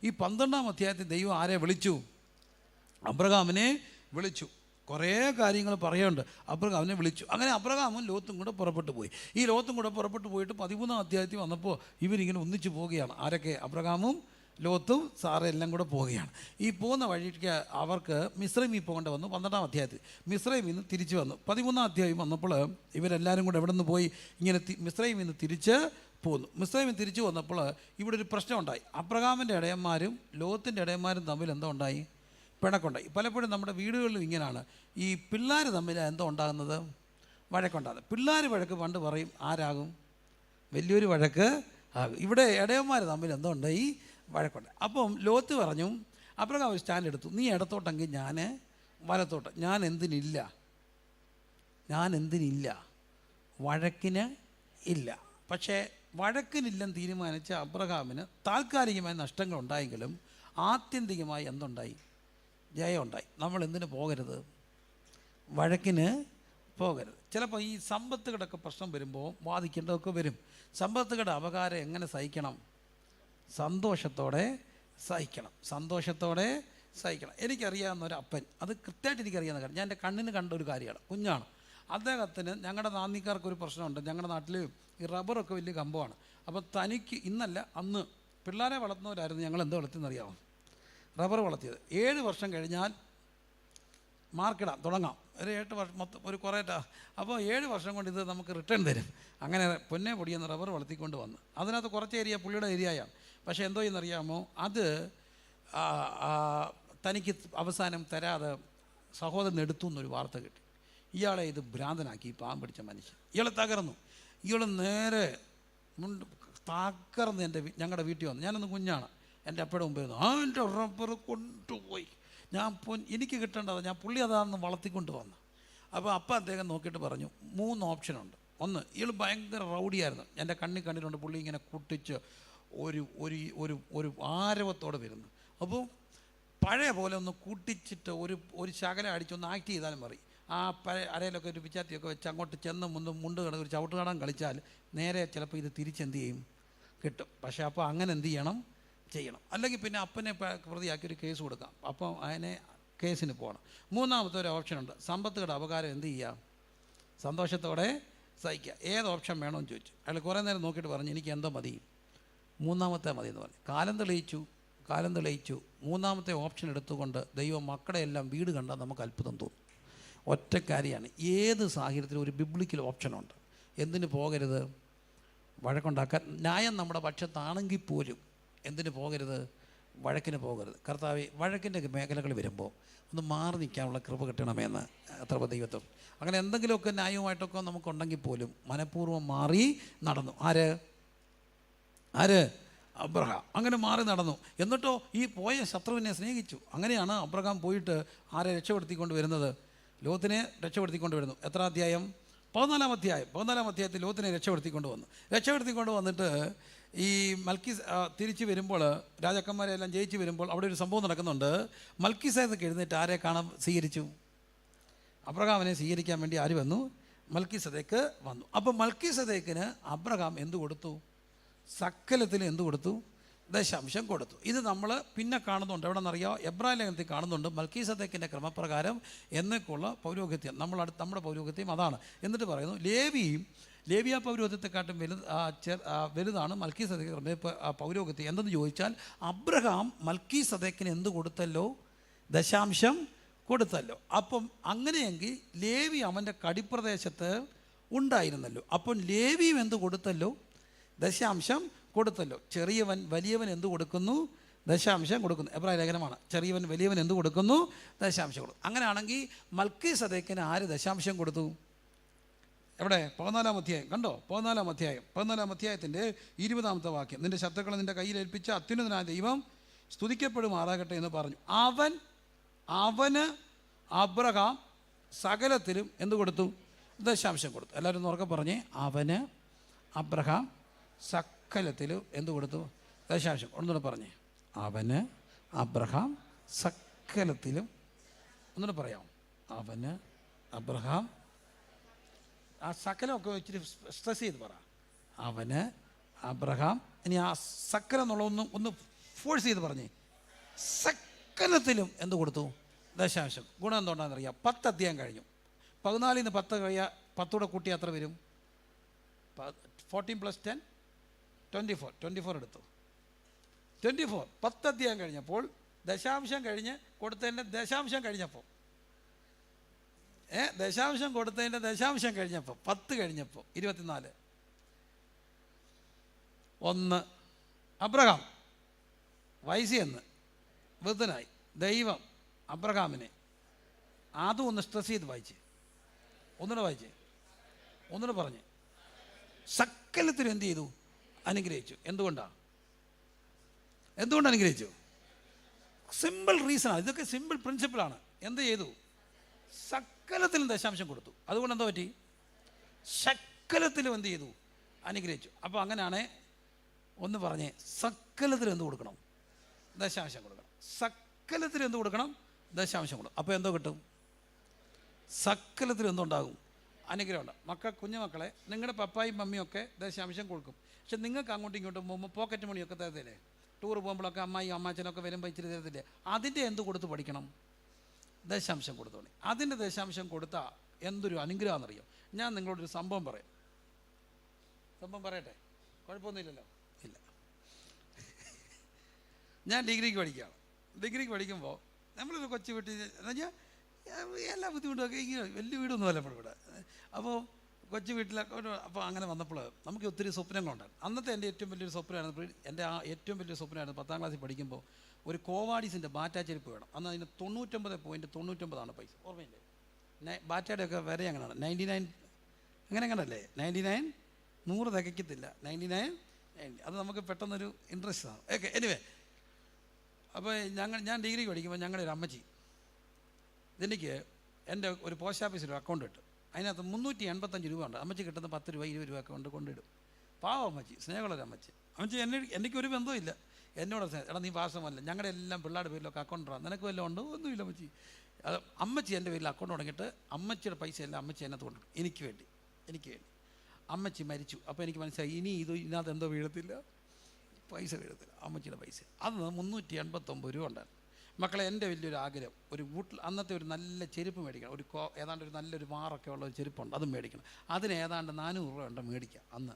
ഈ 12-ാം അധ്യായത്തിൽ ദൈവം ആരെ വിളിച്ചു? അബ്രഹാമിനെ വിളിച്ചു. കുറേ കാര്യങ്ങൾ പറയുന്നുണ്ട്. അബ്രഹാമിനെ വിളിച്ചു. അങ്ങനെ അബ്രഹാമും ലോത്തും കൂടെ പുറപ്പെട്ടു പോയി. ഈ ലോത്തും കൂടെ പുറപ്പെട്ടു പോയിട്ട് 13-ാം അധ്യായത്തിൽ വന്നപ്പോൾ ഇവരിങ്ങനെ ഒന്നിച്ചു പോവുകയാണ്. ആരൊക്കെ? അബ്രഹാമും ലോത്തും സാറയും എല്ലാം കൂടെ പോവുകയാണ്. ഈ പോകുന്ന വഴിക്ക് അവർക്ക് മിസ്രൈമിൽ പോകേണ്ട വന്നു. 12-ാം അധ്യായത്തിൽ മിസ്രൈമിൽ നിന്ന് തിരിച്ചു വന്നു. 13-ാം അധ്യായം വന്നപ്പോൾ ഇവരെല്ലാവരും കൂടെ എവിടെ നിന്ന് പോയി? ഇങ്ങനെ മിസ്രൈമിൽ നിന്ന് തിരിച്ച് പോന്നു. മിസ്രൈമിൽ തിരിച്ചു വന്നപ്പോൾ ഇവിടെ ഒരു പ്രശ്നമുണ്ടായി. അബ്രഹാമിൻ്റെ ഇടയന്മാരും ലോത്തിൻ്റെ ഇടയന്മാരും തമ്മിൽ എന്തോ ഉണ്ടായി? പിണക്കുണ്ടായി. പലപ്പോഴും നമ്മുടെ വീടുകളിലും ഇങ്ങനെയാണ്. ഈ പിള്ളേർ തമ്മിൽ എന്തോ ഉണ്ടാകുന്നത്? വഴക്കുണ്ടാകുന്നത്. പിള്ളേർ വഴക്ക് പണ്ട് പറയും ആരാകും? വലിയൊരു വഴക്ക് ആകും. ഇവിടെ ഇടയന്മാർ തമ്മിൽ എന്തോ ഉണ്ടായി? വഴക്കുണ്ട്. അപ്പം ലോത്ത് പറഞ്ഞു, അബ്രഹാം ഒരു സ്റ്റാൻഡ് എടുത്തു, നീ ഇടത്തോട്ടെങ്കിൽ ഞാൻ വലത്തോട്ട്. ഞാൻ എന്തിനില്ല? വഴക്കിന് ഇല്ല. പക്ഷേ വഴക്കിനില്ലെന്ന് തീരുമാനിച്ച അബ്രഹാമിന് താൽക്കാലികമായ നഷ്ടങ്ങൾ ഉണ്ടായെങ്കിലും ആത്യന്തികമായി എന്തുണ്ടായി? ജയം ഉണ്ടായി. നമ്മൾ എന്തിനു പോകരുത്? വഴക്കിന് പോകരുത്. ചിലപ്പോൾ ഈ സമ്പത്തുകളുടെ പ്രശ്നം വരുമ്പോൾ വാദിക്കേണ്ടതൊക്കെ വരും. സമ്പത്തുകളുടെ അപകാരം എങ്ങനെ സഹിക്കണം? സന്തോഷത്തോടെ സഹിക്കണം. എനിക്കറിയാവുന്ന ഒരു അപ്പൻ, അത് കൃത്യമായിട്ട് എനിക്കറിയാവുന്ന കാര്യം, ഞാൻ എൻ്റെ കണ്ണിന് കണ്ട ഒരു കാര്യമാണ്. കുഞ്ഞാണ്. അദ്ദേഹത്തിന്, ഞങ്ങളുടെ നാന്നിക്കാർക്കൊരു പ്രശ്നമുണ്ട്. ഞങ്ങളുടെ നാട്ടിൽ ഈ റബ്ബറൊക്കെ വലിയ കമ്പമാണ്. അപ്പോൾ തനിക്ക് ഇന്നല്ല അന്ന് പിള്ളേരെ വളർത്തുന്നവരായിരുന്നു. ഞങ്ങൾ എന്തോ വളർത്തിയെന്നറിയാമോ? റബ്ബർ വളർത്തിയത്. 7 വർഷം കഴിഞ്ഞാൽ മാർക്കിടാം, തുടങ്ങാം. ഒരു 8 വർഷം മൊത്തം ഒരു കുറേ. അപ്പോൾ 7 വർഷം കൊണ്ട് ഇത് നമുക്ക് റിട്ടേൺ തരും. അങ്ങനെ പൊന്നെ പൊടിയെന്ന് റബ്ബർ വളർത്തിക്കൊണ്ട് വന്ന് അതിനകത്ത് കുറച്ച് ഏരിയ പുള്ളിയുടെ ഏരിയയാണ്. പക്ഷേ എന്തോ എന്നറിയാമോ, അത് തനിക്ക് അവസാനം തരാതെ സഹോദരൻ എടുത്തു എന്നൊരു വാർത്ത കിട്ടി. ഇയാളെ ഇത് ഭ്രാന്തനാക്കി, പാവം പിടിച്ച മനുഷ്യൻ. ഇയാൾ തകർന്നു. ഇയാൾ നേരെ തകർന്ന് ഞങ്ങളുടെ വീട്ടിൽ വന്നു. ഞാനൊന്ന് കുഞ്ഞാണ്. എൻ്റെ അപ്പയുടെ മുമ്പ് വരുന്നു. എൻ്റെ റബ്ബർ കൊണ്ടുപോയി. എനിക്ക് കിട്ടേണ്ടത് ഞാൻ പുള്ളി അതാണെന്ന് വളർത്തിക്കൊണ്ട് വന്നു. അപ്പോൾ അദ്ദേഹം നോക്കിയിട്ട് പറഞ്ഞു, 3 ഓപ്ഷനുണ്ട്. ഒന്ന്, ഇയാൾ ഭയങ്കര റൗഡിയായിരുന്നു. എൻ്റെ കണ്ടിട്ടുണ്ട്. പുള്ളി ഇങ്ങനെ കുട്ടിച്ച് ഒരു ആരവത്തോടെ വരുന്നു. അപ്പോൾ പഴയ പോലെ ഒന്ന് കൂട്ടിച്ചിട്ട് ഒരു ശകലം അടിച്ചൊന്ന് ആക്ട് ചെയ്താലും മതി. ആ അരയിലൊക്കെ ഒരു പിച്ചാത്തിയൊക്കെ വെച്ച് അങ്ങോട്ട് ചെന്ന് മുണ്ട് കിടന്ന് ഒരു ചവിട്ട് കാണാൻ കളിച്ചാൽ നേരെ ചിലപ്പോൾ ഇത് തിരിച്ചെന്ത് ചെയ്യും? കിട്ടും. പക്ഷേ അപ്പോൾ അങ്ങനെ എന്ത് ചെയ്യണം? അല്ലെങ്കിൽ പിന്നെ അപ്പനെ പ്രതിയാക്കി ഒരു കേസ് കൊടുക്കാം. അപ്പം അതിനെ കേസിന് പോകണം. 3ാമത്തെ ഒരു ഓപ്ഷനുണ്ട്. സമ്പത്തുകളുടെ അപകാരം എന്ത് ചെയ്യുക? സന്തോഷത്തോടെ സഹിക്കുക. ഏത് ഓപ്ഷൻ വേണമെന്ന് ചോദിച്ചു. അയാൾ കുറേ നേരം നോക്കിയിട്ട് പറഞ്ഞു, എനിക്ക് എന്തോ മതി, 3ാമത്തെ മതി എന്ന് പറഞ്ഞു. കാലം തെളിയിച്ചു. 3ാമത്തെ ഓപ്ഷൻ എടുത്തുകൊണ്ട് ദൈവം മക്കളുടെ എല്ലാം വീട് കണ്ടാൽ നമുക്ക് അത്ഭുതം തോന്നും. ഒറ്റ കാര്യമാണ്, ഏത് സാഹചര്യത്തിലും ഒരു ബിബ്ലിക്കൽ ഓപ്ഷനുണ്ട്. എന്തിന് പോകരുത്? വഴക്കുണ്ടാക്കാൻ. ന്യായം നമ്മുടെ പക്ഷത്താണെങ്കിൽ പോലും എന്തിന് പോകരുത്? വഴക്കിന് പോകരുത്. കർത്താവേ, വഴക്കിൻ്റെ മേഖലകൾ വരുമ്പോൾ ഒന്ന് മാറി നിൽക്കാനുള്ള കൃപ കിട്ടണമെന്ന് അത്ര ദൈവത്വം. അങ്ങനെ എന്തെങ്കിലുമൊക്കെ ന്യായവുമായിട്ടൊക്കെ നമുക്കുണ്ടെങ്കിൽ പോലും മനഃപൂർവ്വം മാറി നടന്നു. ആര്? അബ്രഹാം. അങ്ങനെ മാറി നടന്നു. എന്നിട്ടോ ഈ പോയ ശത്രുവിനെ സ്നേഹിച്ചു. അങ്ങനെയാണ് അബ്രഹാം പോയിട്ട് ആരെ രക്ഷപ്പെടുത്തിക്കൊണ്ട് വരുന്നത്? ലോത്തിനെ രക്ഷപ്പെടുത്തിക്കൊണ്ട് വരുന്നു. എത്ര അധ്യായം? 14-ാം അധ്യായം. 14-ാം അധ്യായത്തിൽ ലോത്തിനെ രക്ഷപ്പെടുത്തിക്കൊണ്ട് വന്നിട്ട് ഈ തിരിച്ച് വരുമ്പോൾ, രാജാക്കന്മാരെല്ലാം ജയിച്ച് വരുമ്പോൾ അവിടെ ഒരു സംഭവം നടക്കുന്നുണ്ട്. മൽക്കീസേദെക്ക് എഴുന്നേറ്റ് ആരെ സ്വീകരിച്ചു? അബ്രഹാമിനെ സ്വീകരിക്കാൻ വേണ്ടി ആര് വന്നു? മൽക്കീസേദെക്ക് വന്നു. അപ്പോൾ മൽക്കീസേദെക്കിന് അബ്രഹാം എന്ത് കൊടുത്തു? സകലത്തിന് എന്ത് കൊടുത്തു? ദശാംശം കൊടുത്തു. ഇത് നമ്മൾ പിന്നെ കാണുന്നുണ്ട്. എവിടെ നിന്നറിയാമോ? എബ്രായ ലേഖനത്തിൽ കാണുന്നുണ്ട്. മൽക്കീസേദെക്കിൻ്റെ ക്രമപ്രകാരം എന്നൊക്കെയുള്ള പൗരോഹിത്യം, നമ്മുടെ പൗരോഹിത്യം അതാണ്. എന്നിട്ട് പറയുന്നു, ലേവിയ പൗരോഹിത്യത്തെക്കാട്ടും വലുതാണ് മൽക്കീസേദെക്ക് പൗരോഹിത്യം. എന്തെന്ന് ചോദിച്ചാൽ, അബ്രഹാം മൽക്കീസേദെക്കിന് എന്ത് കൊടുത്തല്ലോ? ദശാംശം കൊടുത്തല്ലോ. അപ്പം അങ്ങനെയെങ്കിൽ ലേവി അവൻ്റെ കടിപ്രദേശത്ത് ഉണ്ടായിരുന്നല്ലോ. അപ്പം ലേവിയും എന്ത് കൊടുത്തല്ലോ? ദശാംശം കൊടുത്തല്ലോ. ചെറിയവൻ വലിയവൻ എന്ത് കൊടുക്കുന്നു? ദശാംശം കൊടുക്കുന്നു. എബ്രായ ലേഖനമാണ്. ചെറിയവൻ വലിയവൻ എന്ത് കൊടുക്കുന്നു? ദശാംശം കൊടുക്കും. അങ്ങനെയാണെങ്കിൽ മൽക്കീസേദെക്കിന് ആര് ദശാംശം കൊടുത്തു? എവിടെ? 14-ാം അധ്യായം കണ്ടോ? 14-ാം അധ്യായത്തിൻ്റെ 20-ാമത്തെ വാക്യം. നിന്റെ ശത്രുക്കളെ നിന്റെ കയ്യിൽ ഏൽപ്പിച്ച അത്യുന്നതനായ ദൈവം സ്തുതിക്കപ്പെടുമാറാകട്ടെ എന്ന് പറഞ്ഞു. അവന് അബ്രഹാം സകലത്തിലും എന്ത് കൊടുത്തു? ദശാംശം കൊടുത്തു. എല്ലാവരും ഒന്ന് ഉറക്കെ പറഞ്ഞേ, അവന് അബ്രഹാം സകലത്തിലും എന്ത് കൊടുത്തു? ദശാംശം. ഒന്നുകൂടെ പറഞ്ഞേ, അവന് അബ്രഹാം സകലത്തിലും. ഒന്നുകൂടെ പറയാം, അവന് അബ്രഹാം. ആ സകലമൊക്കെ ഇച്ചിരി സ്ട്രെസ് ചെയ്ത് പറ. അവന് അബ്രഹാം. ഇനി ആ സക്കരം എന്നുള്ള ഒന്ന് ഫോഴ്സ് ചെയ്ത് പറഞ്ഞേ, സകലത്തിലും എന്ത് കൊടുത്തു? ദശാംശം. ഗുണം എന്തുകൊണ്ടാണെന്നറിയാം? 10 അധ്യായം കഴിഞ്ഞു. 14 10 കഴിയാൽ 10 കൂട്ടി എത്ര വരും? 14 + 10 24. 24 എടുത്തു. 24 10 അധ്യായം കഴിഞ്ഞപ്പോൾ ദശാംശം കഴിഞ്ഞ് കൊടുത്തതിൻ്റെ ദശാംശം കഴിഞ്ഞപ്പോൾ ദശാംശം കൊടുത്തതിൻ്റെ ദശാംശം കഴിഞ്ഞപ്പോൾ 10 കഴിഞ്ഞപ്പോൾ 24. 1 അബ്രഹാം വയസ്സെന്ന് വൃദ്ധനായി. ദൈവം അബ്രഹാമിനെ അതും ഒന്ന് സ്ട്രെസ് ചെയ്ത് വായിച്ച്, ഒന്നുകൂടെ വായിച്ച്, ഒന്നുകൂടെ പറഞ്ഞ്, സകലത്തിലും എന്ത് ചെയ്തു? അനുഗ്രഹിച്ചു. എന്തുകൊണ്ടാണ് അനുഗ്രഹിച്ചു? സിമ്പിൾ റീസണാണ്. ഇതൊക്കെ സിമ്പിൾ പ്രിൻസിപ്പിളാണ്. എന്ത് ചെയ്തു? സകലത്തിലും ദശാംശം കൊടുത്തു. അതുകൊണ്ട് എന്താ പറ്റി? സകലത്തിലും എന്ത് ചെയ്തു? അനുഗ്രഹിച്ചു. അപ്പോൾ അങ്ങനെയാണേ ഒന്ന് പറഞ്ഞേ, സകലത്തിലും എന്ത് കൊടുക്കണം? ദശാംശം കൊടുക്കണം. സകലത്തിലും എന്ത് കൊടുക്കണം? ദശാംശം കൊടുക്കണം. അപ്പോൾ എന്തോ കിട്ടും? സകലത്തിലും എന്തുണ്ടാകും? അനുഗ്രഹം ഉണ്ടാകും. കുഞ്ഞുമക്കളെ, നിങ്ങളുടെ പപ്പായും മമ്മിയും ഒക്കെ ദശാംശം കൊടുക്കും. പക്ഷെ നിങ്ങൾക്ക് അങ്ങോട്ടും ഇങ്ങോട്ടും പോകുമ്പോൾ പോക്കറ്റ് മണിയൊക്കെ തരത്തില്ലേ? ടൂർ പോകുമ്പോഴൊക്കെ അമ്മായിയും അമ്മാച്ചനൊക്കെ വരുമ്പോൾ ഇച്ചിരി തരത്തില്ലേ? അതിൻ്റെ എന്ത് കൊടുത്ത് പഠിക്കണം? ദശാംശം കൊടുത്തു. അതിൻ്റെ ദശാംശം കൊടുത്താൽ എന്തൊരു അനുഗ്രഹമാണെന്നറിയാം. ഞാൻ നിങ്ങളോടൊരു സംഭവം പറയാം. സംഭവം പറയട്ടെ? കുഴപ്പമൊന്നുമില്ലല്ലോ? ഇല്ല. ഞാൻ ഡിഗ്രിക്ക് പഠിക്കുകയാണ്. ഡിഗ്രിക്ക് പഠിക്കുമ്പോൾ നമ്മളൊരു കൊച്ചു വീട്ടിൽ എന്നുവെച്ചാൽ എല്ലാ ബുദ്ധിമുട്ടൊക്കെ ഇങ്ങനെ വലിയ വീടൊന്നും അല്ല ഇവിടെ. അപ്പോൾ കൊച്ചു വീട്ടിലൊക്കെ അപ്പോൾ അങ്ങനെ വന്നപ്പോൾ നമുക്ക് ഒത്തിരി സ്വപ്നങ്ങളുണ്ടായിരുന്നു. അന്നത്തെ എൻ്റെ ഏറ്റവും വലിയൊരു സ്വപ്നമായിരുന്നു, ഏറ്റവും വലിയൊരു സ്വപ്നമായിരുന്നു 10ാം ക്ലാസ്സിൽ പഠിക്കുമ്പോൾ ഒരു കോവാഡീസിൻ്റെ ബാറ്റാ ചെരുപ്പ് വേണം. അന്ന് അതിന് 99.99 പൈസ. ഓർമ്മയില്ലേ? ബാറ്റയുടെയൊക്കെ വില അങ്ങനെയാണ്. 99 അങ്ങനെയാണല്ലേ? 99 100 തികയ്ക്കത്തില്ല. 99 അത് നമുക്ക് പെട്ടെന്നൊരു ഇൻട്രസ്റ്റ് ആണ്. ഓക്കെ, എനിവേ, അപ്പോൾ ഞാൻ ഡിഗ്രി പഠിക്കുമ്പോൾ ഞങ്ങളുടെ ഒരു അമ്മച്ചി എനിക്ക് എൻ്റെ ഒരു പോസ്റ്റ് ഓഫീസിൽ ഒരു അക്കൗണ്ട് ഇട്ടു. അതിനകത്ത് 385 രൂപ ഉണ്ട്. അമ്മച്ചി കിട്ടുന്ന 10 രൂപ 20 രൂപ ഒക്കെ കൊണ്ടിടും. പാവം അമ്മച്ചി, സ്നേഹമുള്ളൊരു അമ്മച്ചി. എനിക്കൊരു ബന്ധവുമില്ല. എന്നോട് എടാ നീ പാസമല്ല, ഞങ്ങളുടെ എല്ലാം പിള്ളേരുടെ പേരിലൊക്കെ അക്കൗണ്ടാണ്, നിനക്ക് വല്ലതും ഉണ്ടോ? ഒന്നുമില്ല അമ്മച്ചി. അമ്മച്ചി എൻ്റെ പേരിൽ അക്കൗണ്ട് തുടങ്ങിയിട്ട് അമ്മച്ചിയുടെ പൈസ എല്ലാം അമ്മച്ചി അതിനകത്ത് കൊണ്ടിടും. എനിക്ക് വേണ്ടി. അമ്മച്ചി മരിച്ചു. അപ്പോൾ എനിക്ക് മനസ്സിലായി ഇനി ഇതിനകത്ത് എന്തോ വീഴത്തില്ല, പൈസ വീഴത്തില്ല, അമ്മച്ചിയുടെ പൈസ. അത് 389 രൂപ ഉണ്ടായിരുന്നു. മക്കളെ, എൻ്റെ വലിയൊരു ആഗ്രഹം ഒരു അന്നത്തെ ഒരു നല്ല ചെരുപ്പ് മേടിക്കണം. ഏതാണ്ട് ഒരു നല്ലൊരു മാറൊക്കെ ഉള്ള ഒരു ചെരുപ്പുണ്ട്, അതും മേടിക്കണം. അതിന് ഏതാണ്ട് 400 രൂപ ഉണ്ട് മേടിക്കാം. അന്ന്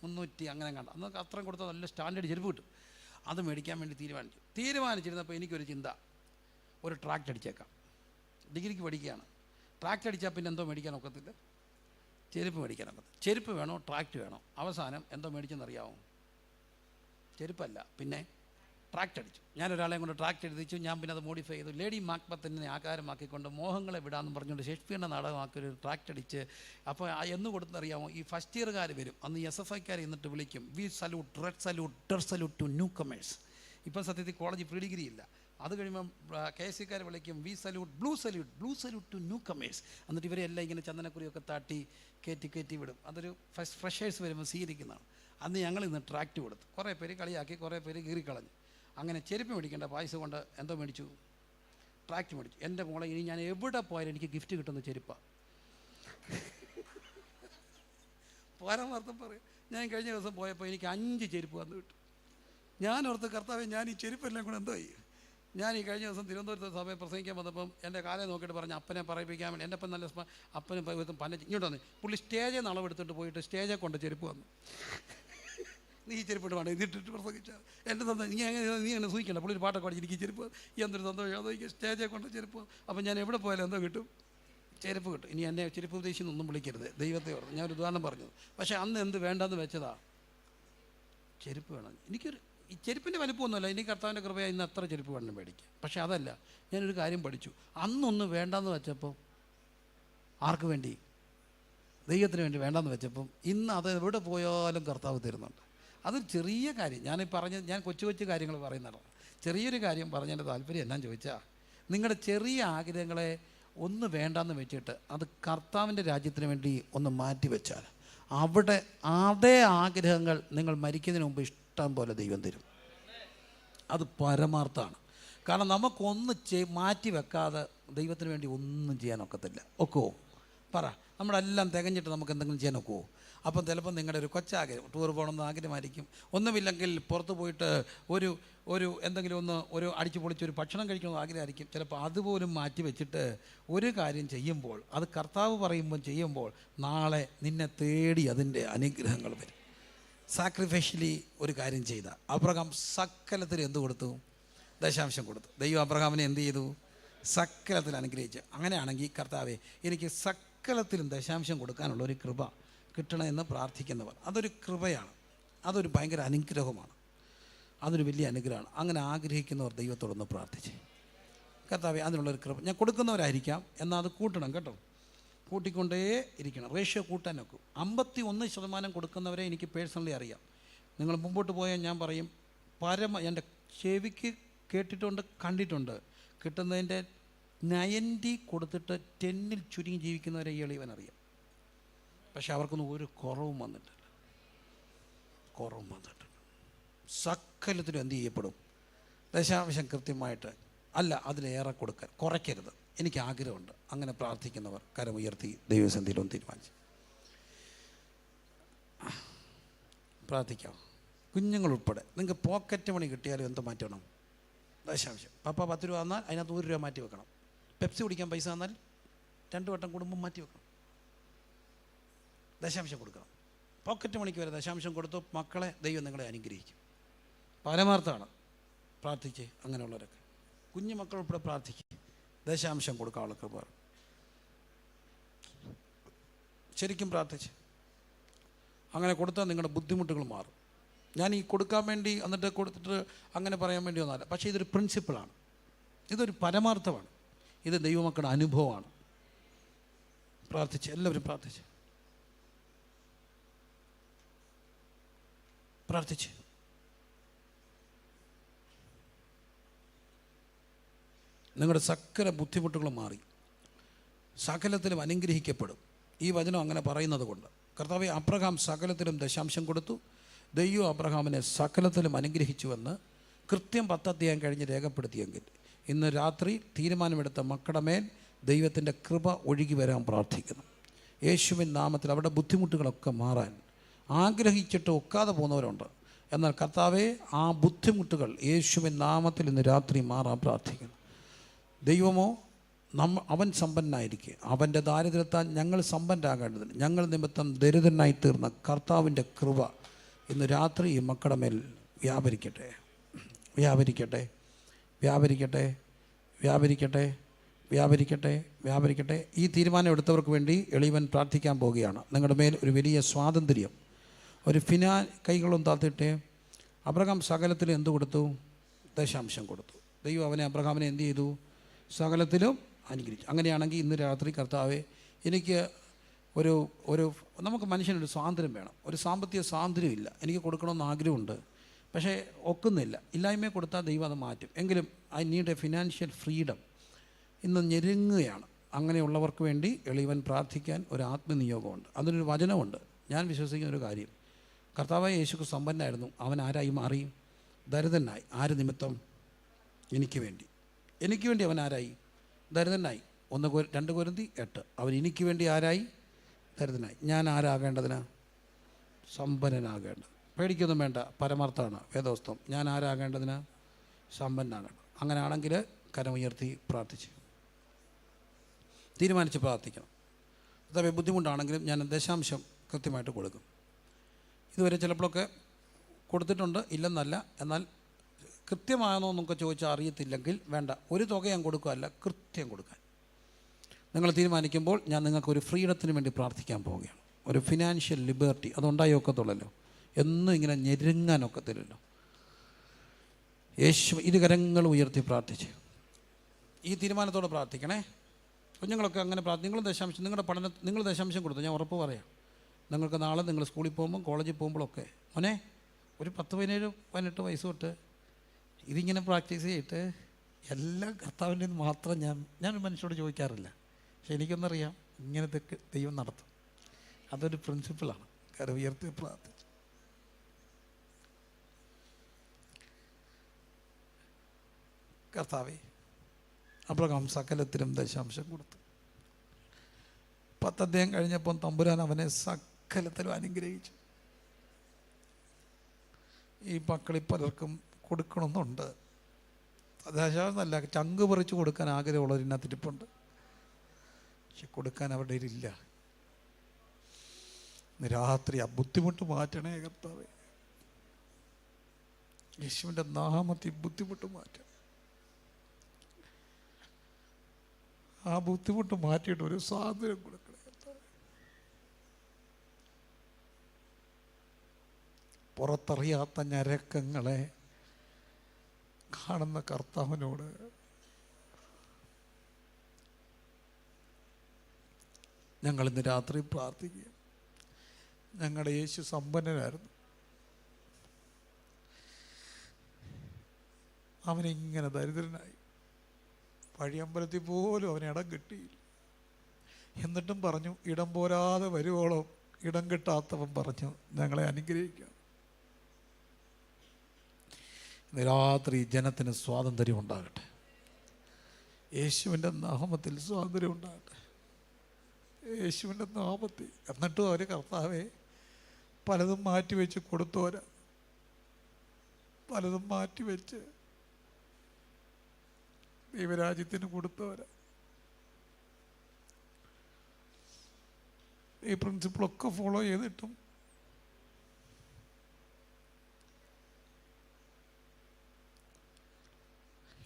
300 അങ്ങനെ കണ്ട. അന്ന് അത്രയും കൊടുത്താൽ നല്ല സ്റ്റാൻഡേർഡ് ചെരുപ്പ് കിട്ടും. അത് മേടിക്കാൻ വേണ്ടി തീരുമാനിച്ചിരുന്നപ്പോൾ എനിക്കൊരു ചിന്ത, ഒരു ട്രാക്ട് അടിച്ചേക്കാം. ഡിഗ്രിക്ക് പഠിക്കുകയാണ്. ട്രാക്ട് അടിച്ചാൽ പിന്നെ എന്തോ മേടിക്കാൻ ഒക്കത്തില്ല, ചെരുപ്പ് മേടിക്കാൻ ഒക്കത്തില്ല. ചെരുപ്പ് വേണോ ട്രാക്ട് വേണോ? അവസാനം എന്തോ മേടിച്ചെന്നറിയാമോ? ചെരുപ്പല്ല, പിന്നെ ട്രാക്ട് അടിച്ചു. ഞാനൊരാളെ കൊണ്ട് ട്രാക്ട് എഴുതിച്ചു. ഞാൻ പിന്നെ അത് മോഡിഫൈ ചെയ്തു. ലേഡി മാക്ബത്തിനെ ആകാരമാക്കിക്കൊണ്ട് മോഹങ്ങളെ വിടാമെന്ന് പറഞ്ഞുകൊണ്ട് ഷേക്സ്പിയറിൻ്റെ നാടകമാക്കി ഒരു ട്രാക്ട് അടിച്ച്. അപ്പോൾ എന്ന് കൊടുത്തറിയാമോ? ഈ ഫസ്റ്റ് ഇയറുകാർ വരും, അന്ന് SFIക്കാർ എന്നിട്ട് വിളിക്കും, we salute, red salute, the salute to newcomers. ഇപ്പം സത്യത്തിൽ കോളേജിൽ പ്രീ ഡിഗ്രി ഇല്ല. അത് കഴിയുമ്പം KSCക്കാർ വിളിക്കും, we salute, blue salute to newcomers. എന്നിട്ട് ഇവരെല്ലാം ഇങ്ങനെ ചന്ദനക്കുറിയൊക്കെ താട്ടി കയറ്റി വിടും. അതൊരു ഫ്രഷേഴ്സ് വരുമ്പോൾ സ്വീകരിക്കുന്നതാണ്. അന്ന് ഞങ്ങൾ ഇന്ന് ട്രാക്ട് കൊടുത്തു. കുറേ പേര് കളിയാക്കി, കുറേ പേര് കീറിക്കളഞ്ഞു. അങ്ങനെ ചെരുപ്പ് മേടിക്കേണ്ട പൈസ കൊണ്ട് എന്തോ മേടിച്ചു? ട്രാക്ട് മേടിച്ചു. എൻ്റെ മോളെ, ഇനി ഞാൻ എവിടെ പോയാലും എനിക്ക് ഗിഫ്റ്റ് കിട്ടുന്ന ചെരുപ്പാണ്. പരമാർത്ഥം പറയും. ഞാൻ കഴിഞ്ഞ ദിവസം പോയപ്പോൾ എനിക്ക് 5 ചെരുപ്പ് വന്ന് കിട്ടും. ഞാൻ ഓർത്ത്, കർത്താവേ, ഞാൻ ഈ ചെരുപ്പെല്ലാം കൂടെ എന്തോ ചെയ്യും? ഞാൻ ഈ കഴിഞ്ഞ ദിവസം തിരുവനന്തപുരത്ത് സഭയെ പ്രസംഗിക്കാൻ വന്നപ്പം എൻ്റെ കാലം നോക്കിയിട്ട് പറഞ്ഞ് അപ്പനെ പറയിപ്പിക്കാൻ വേണ്ടി എൻ്റെ അപ്പം നല്ല അപ്പനെ ഇങ്ങോട്ട് വന്നു. പുള്ളി സ്റ്റേജിൽ നിന്ന് അളവെടുത്തിട്ട് പോയിട്ട് സ്റ്റേജെ കൊണ്ട് ചെരുപ്പ് വന്നു. നീ ഈ ചെരുപ്പിട്ട് വേണം ഇതിട്ടിട്ട് പ്രസംഗിച്ചാൽ എൻ്റെ സന്തോഷം. നീ അങ്ങനെ സൂഹിക്കണ്ട. പുള്ളി ഒരു പാട്ടൊക്കെ പഠിച്ച് എനിക്ക് ചെരുപ്പ് എന്തൊരു സന്തോഷം. അതോ സ്റ്റേജെ കൊണ്ട് ചെരുപ്പ്. അപ്പം ഞാൻ എവിടെ പോയാലും എന്തോ കിട്ടും? ചെരുപ്പ് കിട്ടും. ഇനി എന്നെ ചെരുപ്പ് ഉപദേശിച്ചൊന്നും വിളിക്കരുത്, ദൈവത്തെ ഓർത്ത് ഞാനൊരു ഉദാഹരണം പറഞ്ഞത്. പക്ഷേ അന്ന് എന്ത് വേണ്ടെന്ന് വെച്ചതാ? ചെരുപ്പ് വേണം. ഈ ചെരുപ്പിൻ്റെ വലുപ്പമൊന്നുമല്ല, എനിക്ക് കർത്താവിൻ്റെ കൃപയായി ഇന്ന് എത്ര ചെരുപ്പ് വേണം മേടിക്കുക. പക്ഷേ അതല്ല, ഞാനൊരു കാര്യം പഠിച്ചു. അന്നൊന്ന് വേണ്ടെന്ന് വെച്ചപ്പോൾ ആർക്ക് വേണ്ടി? ദൈവത്തിന് വേണ്ടി വേണ്ടെന്ന് വെച്ചപ്പം ഇന്ന് അത് എവിടെ പോയാലും കർത്താവ് തരുന്നുണ്ട്. അതൊരു ചെറിയ കാര്യം. ഞാൻ കൊച്ചു കാര്യങ്ങൾ പറയുന്നതാണ്. ചെറിയൊരു കാര്യം പറഞ്ഞതിൻ്റെ താല്പര്യം എന്നാന്ന് ചോദിച്ചാൽ, നിങ്ങളുടെ ചെറിയ ആഗ്രഹങ്ങളെ ഒന്ന് വേണ്ടാന്ന് വെച്ചിട്ട് അത് കർത്താവിൻ്റെ രാജ്യത്തിന് വേണ്ടി ഒന്ന് മാറ്റി വെച്ചാൽ അവിടെ അതേ ആഗ്രഹങ്ങൾ നിങ്ങൾ മരിക്കുന്നതിന് മുമ്പ് ഇഷ്ടം പോലെ ദൈവം തരും. അത് പരമാർത്ഥമാണ്. കാരണം നമുക്കൊന്ന് മാറ്റി വെക്കാതെ ദൈവത്തിന് വേണ്ടി ഒന്നും ചെയ്യാനൊക്കത്തില്ല. ഒക്കോ? പറ. നമ്മളെല്ലാം തികഞ്ഞിട്ട് നമുക്ക് എന്തെങ്കിലും ചെയ്യാൻ ഒക്കുമോ? അപ്പം ചിലപ്പോൾ നിങ്ങളുടെ ഒരു കൊച്ചാഗ്രഹം, ടൂർ പോകണമെന്ന് ആഗ്രഹമായിരിക്കും. ഒന്നുമില്ലെങ്കിൽ പുറത്ത് പോയിട്ട് ഒരു എന്തെങ്കിലും ഒരു അടിച്ചു പൊളിച്ചൊരു ഭക്ഷണം കഴിക്കണമെന്ന് ആഗ്രഹമായിരിക്കും. ചിലപ്പോൾ അതുപോലും മാറ്റി വെച്ചിട്ട് ഒരു കാര്യം ചെയ്യുമ്പോൾ, അത് കർത്താവ് പറയുമ്പോൾ ചെയ്യുമ്പോൾ, നാളെ നിന്നെ തേടി അതിൻ്റെ അനുഗ്രഹങ്ങൾ വരും. സാക്രിഫൈഷ്യലി ഒരു കാര്യം ചെയ്ത അബ്രഹാം സകലത്തിൽ എന്ത് കൊടുത്തു? ദശാംശം കൊടുത്തു. ദൈവം അബ്രഹാമിനെ എന്ത് ചെയ്തു? സകലത്തിൽ അനുഗ്രഹിച്ചു. അങ്ങനെയാണെങ്കിൽ കർത്താവേ, എനിക്ക് സകലത്തിലും ദശാംശം കൊടുക്കാനുള്ള ഒരു കൃപ കിട്ടണമെന്ന് പ്രാർത്ഥിക്കുന്നവർ, അതൊരു കൃപയാണ്, അതൊരു ഭയങ്കര അനുഗ്രഹമാണ്, അതൊരു വലിയ അനുഗ്രഹമാണ്. അങ്ങനെ ആഗ്രഹിക്കുന്നവർ ദൈവത്തോടൊന്ന് പ്രാർത്ഥിച്ച്, കർത്താവേ അതിനുള്ളൊരു കൃപ. ഞാൻ കൊടുക്കുന്നവരായിരിക്കാം, എന്നാൽ അത് കൂട്ടണം കേട്ടോ, കൂട്ടിക്കൊണ്ടേ ഇരിക്കണം. റേഷ്യോ കൂട്ടാൻ നോക്കും. 51% കൊടുക്കുന്നവരെ എനിക്ക് പേഴ്സണലി അറിയാം. നിങ്ങൾ മുമ്പോട്ട് പോയാൽ ഞാൻ പറയും, എൻ്റെ ചെവിക്ക് കേട്ടിട്ടുണ്ട്, കണ്ടിട്ടുണ്ട്. കിട്ടുന്നതിൻ്റെ 90 കൊടുത്തിട്ട് 10-ൽ ചുരുങ്ങി ജീവിക്കുന്നവരെ ഈ എളിയവനറിയാം. പക്ഷെ അവർക്കൊന്നും ഒരു കുറവും വന്നിട്ടില്ല. സകലത്തിലും എന്ത് ചെയ്യപ്പെടും? ദശാംശം കൃത്യമായിട്ട്, അല്ല അതിലേറെ കൊടുക്കാൻ, കുറയ്ക്കരുത്. എനിക്ക് ആഗ്രഹമുണ്ട്. അങ്ങനെ പ്രാർത്ഥിക്കുന്നവർ കരമുയർത്തി ദൈവസന്നിധിയിലൊന്ന് തീരുമാനിച്ചു പ്രാർത്ഥിക്കാം. കുഞ്ഞുങ്ങളുൾപ്പെടെ നിങ്ങൾക്ക് പോക്കറ്റ് മണി കിട്ടിയാലും എന്ത് മാറ്റണം? ദശാംശം. പപ്പ 10 രൂപ തന്നാൽ അതിനകത്ത് 1 രൂപ മാറ്റി വെക്കണം. പെപ്സി കുടിക്കാൻ പൈസ തന്നാൽ 2 വട്ടം കുടുംബം മാറ്റി വെക്കണം. ദശാംശം കൊടുക്കണം. പോക്കറ്റ് മണിക്ക് വരെ ദശാംശം കൊടുത്തു മക്കളെ ദൈവം നിങ്ങളെ അനുഗ്രഹിക്കും. പരമാർത്ഥമാണ്. പ്രാർത്ഥിച്ച് അങ്ങനെയുള്ളവരൊക്കെ കുഞ്ഞു മക്കളുൾപ്പെടെ പ്രാർത്ഥിക്കുക. ദശാംശം കൊടുക്കാനുള്ള കൃപ ശരിക്കും പ്രാർത്ഥിച്ച് അങ്ങനെ കൊടുത്താൽ നിങ്ങളുടെ ബുദ്ധിമുട്ടുകൾ മാറും. ഞാൻ ഈ കൊടുക്കാൻ വേണ്ടി എന്നിട്ട് കൊടുത്തിട്ട് അങ്ങനെ പറയാൻ വേണ്ടി ഒന്നുമല്ല. പക്ഷേ ഇതൊരു പ്രിൻസിപ്പിളാണ്, ഇതൊരു പരമാർത്ഥമാണ്, ഇത് ദൈവമക്കളുടെ അനുഭവമാണ്. പ്രാർത്ഥിച്ച് എല്ലാവരും പ്രാർത്ഥിച്ച് നിങ്ങളുടെ സകല ബുദ്ധിമുട്ടുകളും മാറി സകലത്തിലും അനുഗ്രഹിക്കപ്പെടും. ഈ വചനം അങ്ങനെ പറയുന്നത് കൊണ്ട്. കർത്താവേ, അബ്രഹാം സകലത്തിലും ദശാംശം കൊടുത്തു, ദൈവം അബ്രഹാമിനെ സകലത്തിലും അനുഗ്രഹിച്ചുവെന്ന് കൃത്യം 10 അധ്യായം കഴിഞ്ഞ് രേഖപ്പെടുത്തിയെങ്കിൽ ഇന്ന് രാത്രി തീരുമാനമെടുത്ത മക്കളുടെ മേൽ ദൈവത്തിൻ്റെ കൃപ ഒഴുകി വരാൻ പ്രാർത്ഥിക്കുന്നു. യേശുവിൻ നാമത്തിൽ അവരുടെ ബുദ്ധിമുട്ടുകളൊക്കെ മാറാൻ ആഗ്രഹിച്ചിട്ട് ഒക്കാതെ പോകുന്നവരുണ്ട്. എന്നാൽ കർത്താവേ, ആ ബുദ്ധിമുട്ടുകൾ യേശുവിൻ നാമത്തിൽ ഇന്ന് രാത്രി മാറാൻ പ്രാർത്ഥിക്കുന്നു. ദൈവമോ അവൻ സമ്പന്നനായിരിക്കുക, അവൻ്റെ ദാരിദ്ര്യത്താൽ ഞങ്ങൾ സമ്പന്നരാകേണ്ടതിന് ഞങ്ങൾ നിമിത്തം ദരിദ്രനായി തീർന്ന കർത്താവിൻ്റെ കൃപ ഇന്ന് രാത്രി ഈ മക്കളുടെ മേൽ വ്യാപരിക്കട്ടെ, വ്യാപരിക്കട്ടെ, വ്യാപരിക്കട്ടെ, വ്യാപരിക്കട്ടെ, വ്യാപരിക്കട്ടെ, വ്യാപരിക്കട്ടെ. ഈ തീരുമാനം എടുത്തവർക്ക് വേണ്ടി എളിയവൻ പ്രാർത്ഥിക്കാൻ പോവുകയാണ്. നിങ്ങളുടെ മേൽ ഒരു വലിയ സ്വാതന്ത്ര്യം, ഒരു കൈകളും താത്തിട്ടെ. അബ്രഹാം സകലത്തിൽ എന്ത് കൊടുത്തു? ദശാംശം കൊടുത്തു. ദൈവം അബ്രഹാമിനെ എന്ത് ചെയ്തു? സകലത്തിലും അനുഗ്രഹിച്ചു. അങ്ങനെയാണെങ്കിൽ ഇന്ന് രാത്രി കർത്താവെ, എനിക്ക് നമുക്ക് മനുഷ്യനൊരു സ്വാതന്ത്ര്യം വേണം. ഒരു സാമ്പത്തിക സ്വാതന്ത്ര്യം ഇല്ല, എനിക്ക് കൊടുക്കണമെന്ന് ആഗ്രഹമുണ്ട്, പക്ഷേ ഒക്കുന്നില്ല. ഇല്ലായ്മയെ കൊടുത്താൽ ദൈവം അത് മാറ്റും. എങ്കിലും I need A financial freedom. ഇന്ന് ഞെരുങ്ങുകയാണ്. അങ്ങനെയുള്ളവർക്ക് വേണ്ടി എളിയവൻ പ്രാർത്ഥിക്കാൻ ഒരു ആത്മനിയോഗമുണ്ട്. അതിനൊരു വചനമുണ്ട്. ഞാൻ വിശ്വസിക്കുന്ന ഒരു കാര്യം, കർത്താവായ യേശു സമ്പന്നനായിരുന്നു, അവൻ ആരായി മാറി? ദരിദ്രനായി. ആര് നിമിത്തം? എനിക്ക് വേണ്ടി അവൻ ആരായി? ദരിദ്രനായി. 2 കൊരിന്ത്യർ 8. അവൻ എനിക്ക് വേണ്ടി ആരായി? ദരിദ്രനായി. ഞാൻ ആരാകേണ്ടതിന്? സമ്പന്നനാകേണ്ടത്. പേടിക്കൊന്നും വേണ്ട, പരമാർത്ഥമാണ് വേദോസ്തം. ഞാൻ ആരാകേണ്ടതിന്? സമ്പന്നനാകേണ്ടത്. അങ്ങനെയാണെങ്കിൽ കരമുയർത്തി പ്രാർത്ഥിച്ച് തീരുമാനിച്ച് പ്രാർത്ഥിക്കണം. അഥവാ ബുദ്ധിമുട്ടാണെങ്കിലും ഞാൻ ദശാംശം കൃത്യമായിട്ട് കൊടുക്കും. ഇതുവരെ ചിലപ്പോഴൊക്കെ കൊടുത്തിട്ടുണ്ട്, ഇല്ലെന്നല്ല. എന്നാൽ കൃത്യമാണെന്നോ എന്നൊക്കെ ചോദിച്ചാൽ അറിയത്തില്ലെങ്കിൽ വേണ്ട, ഒരു തുക ഞാൻ കൊടുക്കുകയല്ല, കൃത്യം കൊടുക്കാൻ നിങ്ങൾ തീരുമാനിക്കുമ്പോൾ ഞാൻ നിങ്ങൾക്കൊരു ഫ്രീഡത്തിന് വേണ്ടി പ്രാർത്ഥിക്കാൻ പോവുകയാണ്. ഒരു ഫിനാൻഷ്യൽ ലിബർട്ടി അതുണ്ടായി ഒക്കത്തുള്ളല്ലോ. എന്നും ഇങ്ങനെ ഞെരുങ്ങാനൊക്കത്തില്ലല്ലോ. യേശു ഇരുകരങ്ങൾ ഉയർത്തി പ്രാർത്ഥിച്ച് ഈ തീരുമാനത്തോടെ പ്രാർത്ഥിക്കണേ. കുഞ്ഞുങ്ങളൊക്കെ അങ്ങനെ നിങ്ങളും ദശാംശം, നിങ്ങൾ ദശാംശം കൊടുത്തു. ഞാൻ ഉറപ്പ് പറയാം, നിങ്ങൾക്ക് നാളെ നിങ്ങൾ സ്കൂളിൽ പോകുമ്പോൾ കോളേജിൽ പോകുമ്പോഴൊക്കെ മോനെ ഒരു 10-17-18 വയസ്സ് തൊട്ട് ഇതിങ്ങനെ പ്രാക്ടീസ് ചെയ്തിട്ട് എല്ലാം കർത്താവിൻ്റെ മാത്രം ഞാൻ മനുഷ്യരോട് ചോദിക്കാറില്ല. പക്ഷെ എനിക്കൊന്നറിയാം, ഇങ്ങനത്തെ ദൈവം നടത്തും. അതൊരു പ്രിൻസിപ്പിളാണ്. കരം ഉയർത്തി പ്രാർത്ഥിച്ചു. കർത്താവേ, അബ്രഹാം സകലത്തിലും ദശാംശം കൊടുത്തു. 10 അധ്യായം കഴിഞ്ഞപ്പം തമ്പുരാൻ അവനെ സകലത്തിലും അനുഗ്രഹിച്ചു. ഈ മക്കളിൽ പലർക്കും കൊടുക്കണമെന്നുണ്ട്, അതല്ല ചങ്ക് പറിച്ച് കൊടുക്കാൻ ആഗ്രഹമുള്ളവരിനകത്തിരിപ്പുണ്ട്. പക്ഷെ കൊടുക്കാൻ അവരുടെ ഇല്ല. രാത്രി ആ ബുദ്ധിമുട്ട് മാറ്റണേ കർത്താവേ. യേശുവിൻ്റെ നാമത്തിൽ ബുദ്ധിമുട്ട് മാറ്റണം. ആ ബുദ്ധിമുട്ട് മാറ്റിയിട്ട് ഒരു സ്വാതന്ത്ര്യം കൊടുക്കണേ കർത്താവേ. പുറത്തറിയാത്ത ഞരക്കങ്ങളെ കാണുന്ന കർത്താവിനോട് ഞങ്ങളിന്ന് രാത്രി പ്രാർത്ഥിക്കുക. ഞങ്ങളുടെ യേശു സമ്പന്നനായിരുന്നു. അവനിങ്ങനെ ദരിദ്രനായി. വഴിയമ്പലത്തിൽ പോലും അവന് ഇടം കിട്ടിയില്ല. എന്നിട്ടും പറഞ്ഞു, ഇടം പോരാതെ വരുവോളം ഇടം കിട്ടാത്തവൻ പറഞ്ഞു ഞങ്ങളെ അനുഗ്രഹിക്കാം. ഇന്ന് രാത്രി ജനത്തിന് സ്വാതന്ത്ര്യം ഉണ്ടാകട്ടെ. യേശുവിൻ്റെ നാമത്തിൽ സ്വാതന്ത്ര്യം ഉണ്ടാകട്ടെ. യേശുവിൻ്റെ നാമത്തിൽ. എന്നിട്ടും അവർ കർത്താവെ പലതും മാറ്റിവെച്ച് കൊടുത്തോരാ, പലതും മാറ്റിവെച്ച് ദൈവരാജ്യത്തിന് കൊടുത്തോരാ. ഈ പ്രിൻസിപ്പിളൊക്കെ ഫോളോ ചെയ്തിട്ടും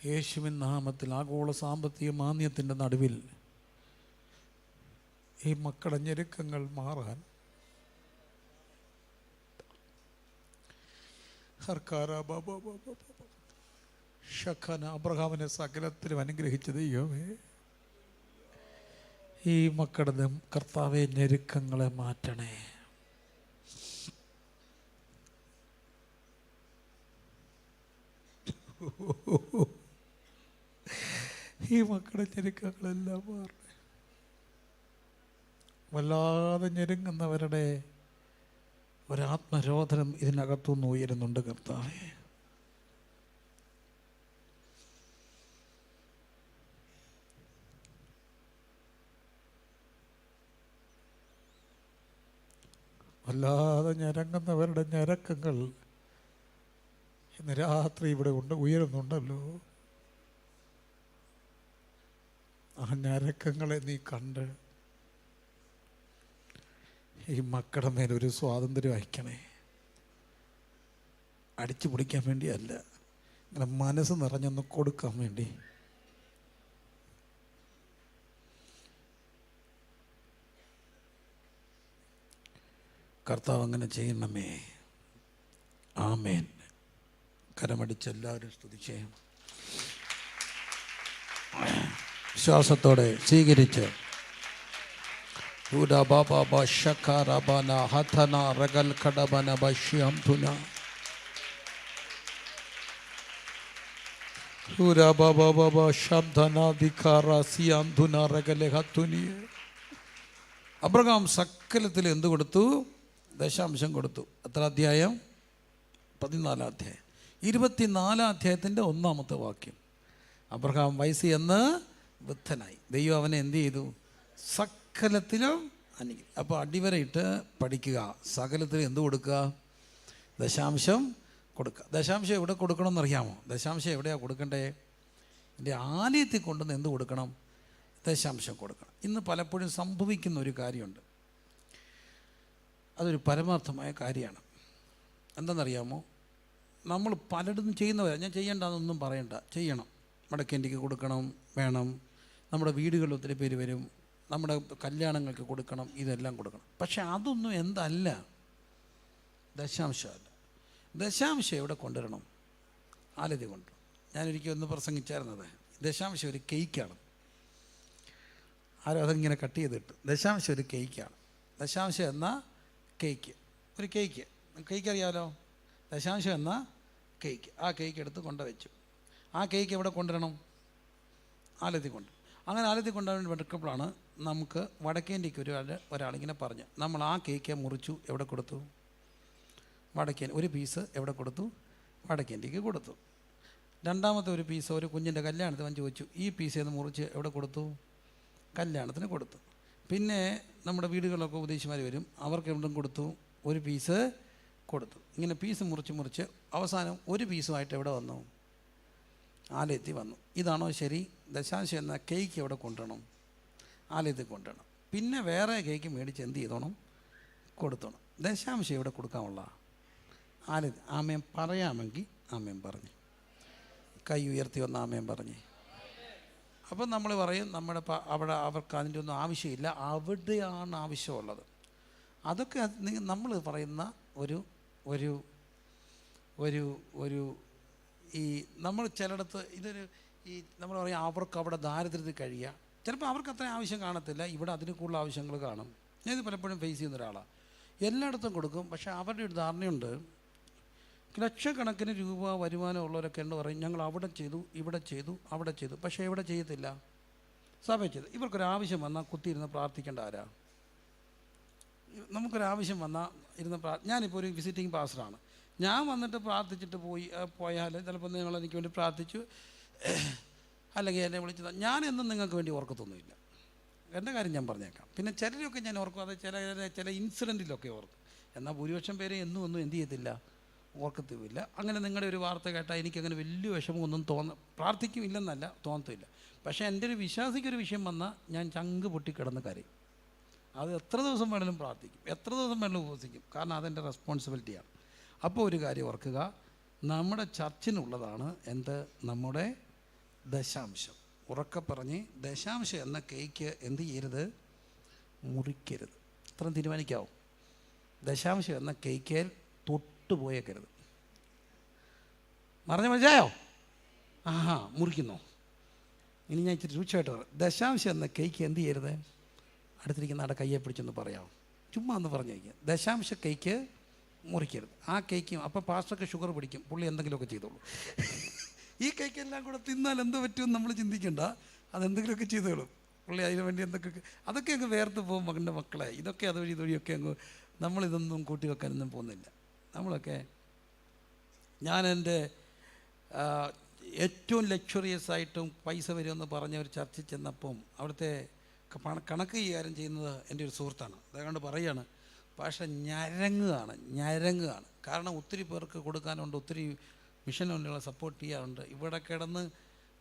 യേശുവിൻ നാമത്തിൽ ആഗോള സാമ്പത്തിക മാന്ദ്യത്തിൻ്റെ നടുവിൽ ഈ മക്കളുടെ ഞെരുക്കങ്ങൾ മാറാൻ അബ്രഹാമിനെ സകലത്തിലും അനുഗ്രഹിച്ച ദൈവമേ, ഈ മക്കളുടെ കർത്താവെ ഞെരുക്കങ്ങളെ മാറ്റണേ. ഈ മക്കളുടെ ഞെരുക്കങ്ങളെല്ലാം മാറണേ. വല്ലാതെ ഞെരുങ്ങുന്നവരുടെ ഒരാത്മരോധനം ഇതിനകത്തുനിന്ന് ഉയരുന്നുണ്ട് കർത്താവേ. വല്ലാതെ ഞരങ്ങുന്നവരുടെ ഞരക്കങ്ങൾ ഇന്ന് രാത്രി ഇവിടെ ഉയരുന്നുണ്ടല്ലോ. ആ ഞരക്കങ്ങളെ നീ കണ്ട് ഈ മക്കളുടെ മേലൊരു സ്വാതന്ത്ര്യം അയക്കണേ. അടിച്ചു പിടിക്കാൻ വേണ്ടിയല്ല, ഇങ്ങനെ മനസ്സ് നിറഞ്ഞൊന്ന് കൊടുക്കാൻ വേണ്ടി. കർത്താവ് അങ്ങനെ ചെയ്യണമേ. ആമേൻ. കരമടിച്ച് എല്ലാവരും സ്തുതിച്ചേ. വിശ്വാസത്തോടെ സ്വീകരിച്ച് അബ്രഹാം സകലത്തിൽ എന്ത് കൊടുത്തു? ദശാംശം കൊടുത്തു. എത്ര അധ്യായം? 14 അധ്യായം. 24 അധ്യായത്തിൻ്റെ 1-ാമത്തെ വാക്യം. അബ്രഹാം വയസ്സ് എന്ന് വൃദ്ധനായി. ദൈവം അവനെ എന്ത് ചെയ്തു? സകലത്തിലും അനുഗ്രഹിച്ചു. അപ്പോൾ അടിവരയിട്ട് പഠിക്കുക. സകലത്തിലും എന്ത് കൊടുക്കുക? ദശാംശം കൊടുക്കുക. ദശാംശം എവിടെ കൊടുക്കണമെന്ന് അറിയാമോ? ദശാംശം എവിടെയാണ് കൊടുക്കണ്ടേ? എൻ്റെ ആലയത്തിൽ കൊണ്ടുവന്ന് എന്ത് കൊടുക്കണം? ദശാംശം കൊടുക്കണം. ഇന്ന് പലപ്പോഴും സംഭവിക്കുന്ന ഒരു കാര്യമുണ്ട്. അതൊരു പരമാർത്ഥമായ കാര്യമാണ്. എന്താണെന്നറിയാമോ? നമ്മൾ പലയിടത്തും ചെയ്യുന്നവരാണ്. ഞാൻ ചെയ്യേണ്ടതെന്നൊന്നും പറയണ്ട, ചെയ്യണം. മടക്കേണ്ടിക്ക് കൊടുക്കണം, വേണം. നമ്മുടെ വീടുകളിൽ ഒത്തിരി പേര് വരും, നമ്മുടെ കല്യാണങ്ങൾക്ക് കൊടുക്കണം, ഇതെല്ലാം കൊടുക്കണം. പക്ഷെ അതൊന്നും എന്തല്ല, ദശാംശമല്ല. ദശാംശം എവിടെ കൊണ്ടുവരണം? ആലതി കൊണ്ടുവരണം. ഞാനൊരിക്കൽ ഒന്ന് പ്രസംഗിച്ചായിരുന്നത്, ദശാംശം ഒരു കേക്കാണ്. ആരും അതിങ്ങനെ കട്ട് ചെയ്തിട്ട്, ദശാംശം ഒരു കേക്കാണ്. ദശാംശം എന്ന കേക്ക്, ഒരു കേക്ക് അറിയാമല്ലോ. ദശാംശം എന്ന കേക്ക്. ആ കേക്ക് എടുത്ത് കൊണ്ടുവച്ചു. ആ കേക്ക് എവിടെ കൊണ്ടുവരണം? ആലത്തി കൊണ്ട്. അങ്ങനെ ആലത്തി കൊണ്ടുവരാൻ എടുക്കുമ്പോഴാണ് നമുക്ക് വടക്കേന്ത്യക്ക് ഒരാളിങ്ങനെ പറഞ്ഞു, നമ്മൾ ആ കേക്ക് മുറിച്ചു, എവിടെ കൊടുത്തു? വടക്കേ. ഒരു പീസ് എവിടെ കൊടുത്തു? വടക്കേന്ത്യക്ക് കൊടുത്തു. രണ്ടാമത്തെ ഒരു പീസ് ഒരു കുഞ്ഞിൻ്റെ കല്യാണത്തിന് ചോദിച്ചു, ഈ പീസ് എന്ന് മുറിച്ച് എവിടെ കൊടുത്തു? കല്യാണത്തിന് കൊടുത്തു. പിന്നെ നമ്മുടെ വീടുകളിലൊക്കെ ഉപദേശിമാർ വരും, അവർക്ക് എവിടെയും കൊടുത്തു, ഒരു പീസ് കൊടുത്തു. ഇങ്ങനെ പീസ് മുറിച്ച് അവസാനം ഒരു പീസുമായിട്ട് എവിടെ വന്നു? ആലയത്തിൽ വന്നു. ഇതാണോ ശരി? ദശാംശം എന്ന കേക്ക് എവിടെ കൊണ്ടുവരണം? ആലയത്തിൽ കൊണ്ടുവരണം. പിന്നെ വേറെ കേക്ക് മേടിച്ച് എന്ത് ചെയ്തോണം? കൊടുത്തോണം. ദശാംശം എവിടെ കൊടുക്കാനുള്ള? ആലയത്തിൽ. ആമേൻ പറയാമെങ്കിൽ ആമേൻ പറഞ്ഞ്, കൈ ഉയർത്തി വന്ന് ആമേൻ പറഞ്ഞ്. അപ്പം നമ്മൾ പറയും നമ്മുടെ അവിടെ അവർക്ക് അതിൻ്റെ ഒന്നും ആവശ്യമില്ല, അവിടെയാണ് ആവശ്യമുള്ളത്. അതൊക്കെ നമ്മൾ പറയുന്ന ഒരു ഒരു ഒരു ഒരു ഈ നമ്മൾ ചിലയിടത്ത് ഇതൊരു ഈ നമ്മൾ പറയും അവർക്ക് അവിടെ ദാരിദ്ര്യത്തിൽ കഴിയുക. ചിലപ്പോൾ അവർക്ക് അത്ര ആവശ്യം കാണത്തില്ല, ഇവിടെ അതിന് കൂടുതൽ ആവശ്യങ്ങൾ കാണും. ഞാനിത് പലപ്പോഴും ഫേസ് ചെയ്യുന്ന ഒരാളാണ്. എല്ലായിടത്തും കൊടുക്കും, പക്ഷേ അവരുടെ ഒരു ധാരണയുണ്ട്. ലക്ഷക്കണക്കിന് രൂപ വരുമാനം ഉള്ളവരൊക്കെ എന്ന് പറയും ഞങ്ങൾ അവിടെ ചെയ്തു, ഇവിടെ ചെയ്തു, അവിടെ ചെയ്തു, പക്ഷേ എവിടെ ചെയ്യത്തില്ല, സഭയിൽ ചെയ്തു. ഇവർക്കൊരാവശ്യം വന്നാൽ കുത്തിയിരുന്ന് പ്രാർത്ഥിക്കേണ്ട ആരാ? നമുക്കൊരാവശ്യം വന്നാൽ ഇരുന്ന് ഞാനിപ്പോൾ ഒരു വിസിറ്റിംഗ് പാസ്റ്ററാണ്. ഞാൻ വന്നിട്ട് പ്രാർത്ഥിച്ചിട്ട് പോയാൽ ചിലപ്പോൾ നിങ്ങൾ എനിക്ക് വേണ്ടി പ്രാർത്ഥിച്ചു, അല്ലെങ്കിൽ എന്നെ വിളിച്ചത് ഞാൻ എന്നും നിങ്ങൾക്ക് വേണ്ടി ഓർക്കത്തൊന്നുമില്ല. എൻ്റെ കാര്യം ഞാൻ പറഞ്ഞേക്കാം. പിന്നെ ചിലരൊക്കെ ഞാൻ ഓർക്കും, അത് ചില ഇൻസിഡൻറ്റിലൊക്കെ ഓർക്കും. എന്നാൽ ഭൂരിപക്ഷം പേരെ ഒന്നും എന്ത് ചെയ്യത്തില്ല, ഓർക്കത്തുമില്ല. അങ്ങനെ നിങ്ങളുടെ ഒരു വാർത്ത കേട്ടാൽ എനിക്കങ്ങനെ വലിയ വിഷമമൊന്നും പ്രാർത്ഥിക്കുമില്ലെന്നല്ല, തോന്നത്തില്ല. പക്ഷേ എൻ്റെ ഒരു വിശ്വാസിക്കൊരു വിഷയം വന്നാൽ ഞാൻ ചങ്ക് പൊട്ടിക്കിടന്ന് കരയും. അത് എത്ര ദിവസം വേണമെങ്കിലും പ്രാർത്ഥിക്കും, എത്ര ദിവസം വേണമെങ്കിലും ഉപവസിക്കും, കാരണം അതെൻ്റെ റെസ്പോൺസിബിലിറ്റിയാണ്. അപ്പോൾ ഒരു കാര്യം ഓർക്കുക, നമ്മുടെ ചർച്ചിനുള്ളതാണ് എന്ത്? നമ്മുടെ ദശാംശം. ഉറക്കെ പറഞ്ഞ് ദശാംശം എന്ന കേക്ക് എന്ത് ചെയ്യരുത്? മുറിക്കരുത്. ഇത്രയും തീരുമാനിക്കാവും. ദശാംശം എന്ന കേക്കിൽ തൊട്ടുപോയേക്കരുത്. മനസ്സിലായോ? ആഹാ, മുറിക്കുന്നോ? ഇനി ഞാൻ ഇച്ചിരി രൂക്ഷമായിട്ട് പറയാം. ദശാംശം എന്ന കേക്ക് എന്ത് ചെയ്യരുത്? അടുത്തിരിക്കുന്ന ആടെ കയ്യെ പിടിച്ചൊന്ന് പറയാമോ? ചുമ്മാ ഒന്ന് പറഞ്ഞേക്കുക. ദശാംശ കേക്ക് മുറിക്കരുത്. ആ കേക്കും അപ്പോൾ പാസ്റ്റർക്ക് ഷുഗർ പിടിക്കും, പുള്ളി എന്തെങ്കിലുമൊക്കെ ചെയ്തോളൂ. ഈ കേക്കെല്ലാം കൂടെ തിന്നാൽ എന്ത് പറ്റുമെന്ന് നമ്മൾ ചിന്തിക്കണ്ട, അതെന്തെങ്കിലുമൊക്കെ ചെയ്തോളും പുള്ളി. അതിന് വേണ്ടി അതൊക്കെ അങ്ങ് വേർത്ത് പോകും. മകൻ്റെ മക്കളെ ഇതൊക്കെ അതുവഴി ഇതുവഴിയൊക്കെ അങ്ങ് നമ്മളിതൊന്നും കൂട്ടി വെക്കാനൊന്നും പോകുന്നില്ല. നമ്മളൊക്കെ ഞാൻ എൻ്റെ ഏറ്റവും ലക്ഷറിയസ് ആയിട്ടും പൈസ വരുമെന്ന് പറഞ്ഞ ഒരു ചർച്ചിൽ ചെന്നപ്പം അവിടുത്തെ കണക്ക് കൈകാര്യം ചെയ്യുന്നത് എൻ്റെ ഒരു സുഹൃത്താണ്. അതുകൊണ്ട് പറയുകയാണ്, പക്ഷേ ഞരങ്ങുകയാണ്. കാരണം ഒത്തിരി പേർക്ക് കൊടുക്കാനുണ്ട്, ഒത്തിരി മിഷൻ ഒന്നുകളെ സപ്പോർട്ട് ചെയ്യാറുണ്ട്. ഇവിടെ കിടന്ന്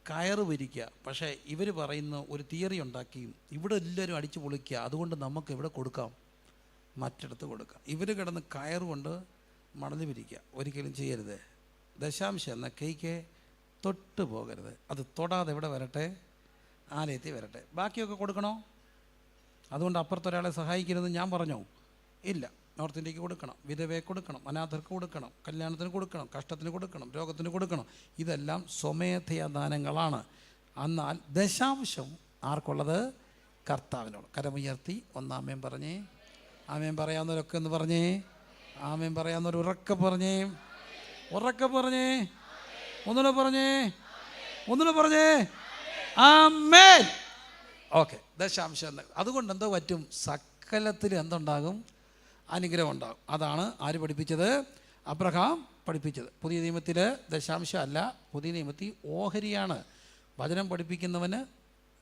കയറ് വിരിക്കുക. പക്ഷേ ഇവർ പറയുന്ന ഒരു തിയറി ഉണ്ടാക്കിയും ഇവിടെ എല്ലാവരും അടിച്ചു പൊളിക്കുക, അതുകൊണ്ട് നമുക്ക് ഇവിടെ കൊടുക്കാം, മറ്റിടത്ത് കൊടുക്കാം. ഇവർ കിടന്ന് കയറുകൊണ്ട് മണല് വിരിക്കുക. ഒരിക്കലും ചെയ്യരുത്. ദശാംശം എന്ന കേക്ക് തൊട്ട് പോകരുത്. അത് തൊടാതെ എവിടെ വരട്ടെ? ആലയത്തിൽ വരട്ടെ. ബാക്കിയൊക്കെ കൊടുക്കണോ? അതുകൊണ്ട് അപ്പുറത്തൊരാളെ സഹായിക്കരുതെന്ന് ഞാൻ പറഞ്ഞോ? ഇല്ല. നോർത്ത് ഇന്ത്യക്ക് കൊടുക്കണം, വിധവയെ കൊടുക്കണം, അനാഥർക്ക് കൊടുക്കണം, കല്യാണത്തിന് കൊടുക്കണം, കഷ്ടത്തിന് കൊടുക്കണം, രോഗത്തിന് കൊടുക്കണം. ഇതെല്ലാം സ്വമേധയാ ദാനങ്ങളാണ്. എന്നാൽ ദശാംശം ആർക്കുള്ളത്? കർത്താവിനോട്. കരമുയർത്തി ഒന്നാമേൻ പറഞ്ഞേ. ആമേൻ പറയാവുന്നവരൊക്കെ ഒന്ന് പറഞ്ഞേ. ആമേൻ പറയാവുന്നവർ ഉറക്കെ പറഞ്ഞേ, ഉറക്കെ പറഞ്ഞേ, ഒന്നുകൂടെ പറഞ്ഞേ. ആമേൻ. ഓക്കെ. ദശാംശം എന്ന് അതുകൊണ്ട് എന്തോ പറ്റും? സകലത്തിൽ എന്തുണ്ടാകും? അനുഗ്രഹം ഉണ്ടാകും. അതാണ് ആര് പഠിപ്പിച്ചത്? അബ്രഹാം പഠിപ്പിച്ചത്. പുതിയ നിയമത്തിൽ ദശാംശം അല്ല, പുതിയ നിയമത്തിൽ ഓഹരിയാണ്. വചനം പഠിപ്പിക്കുന്നവന്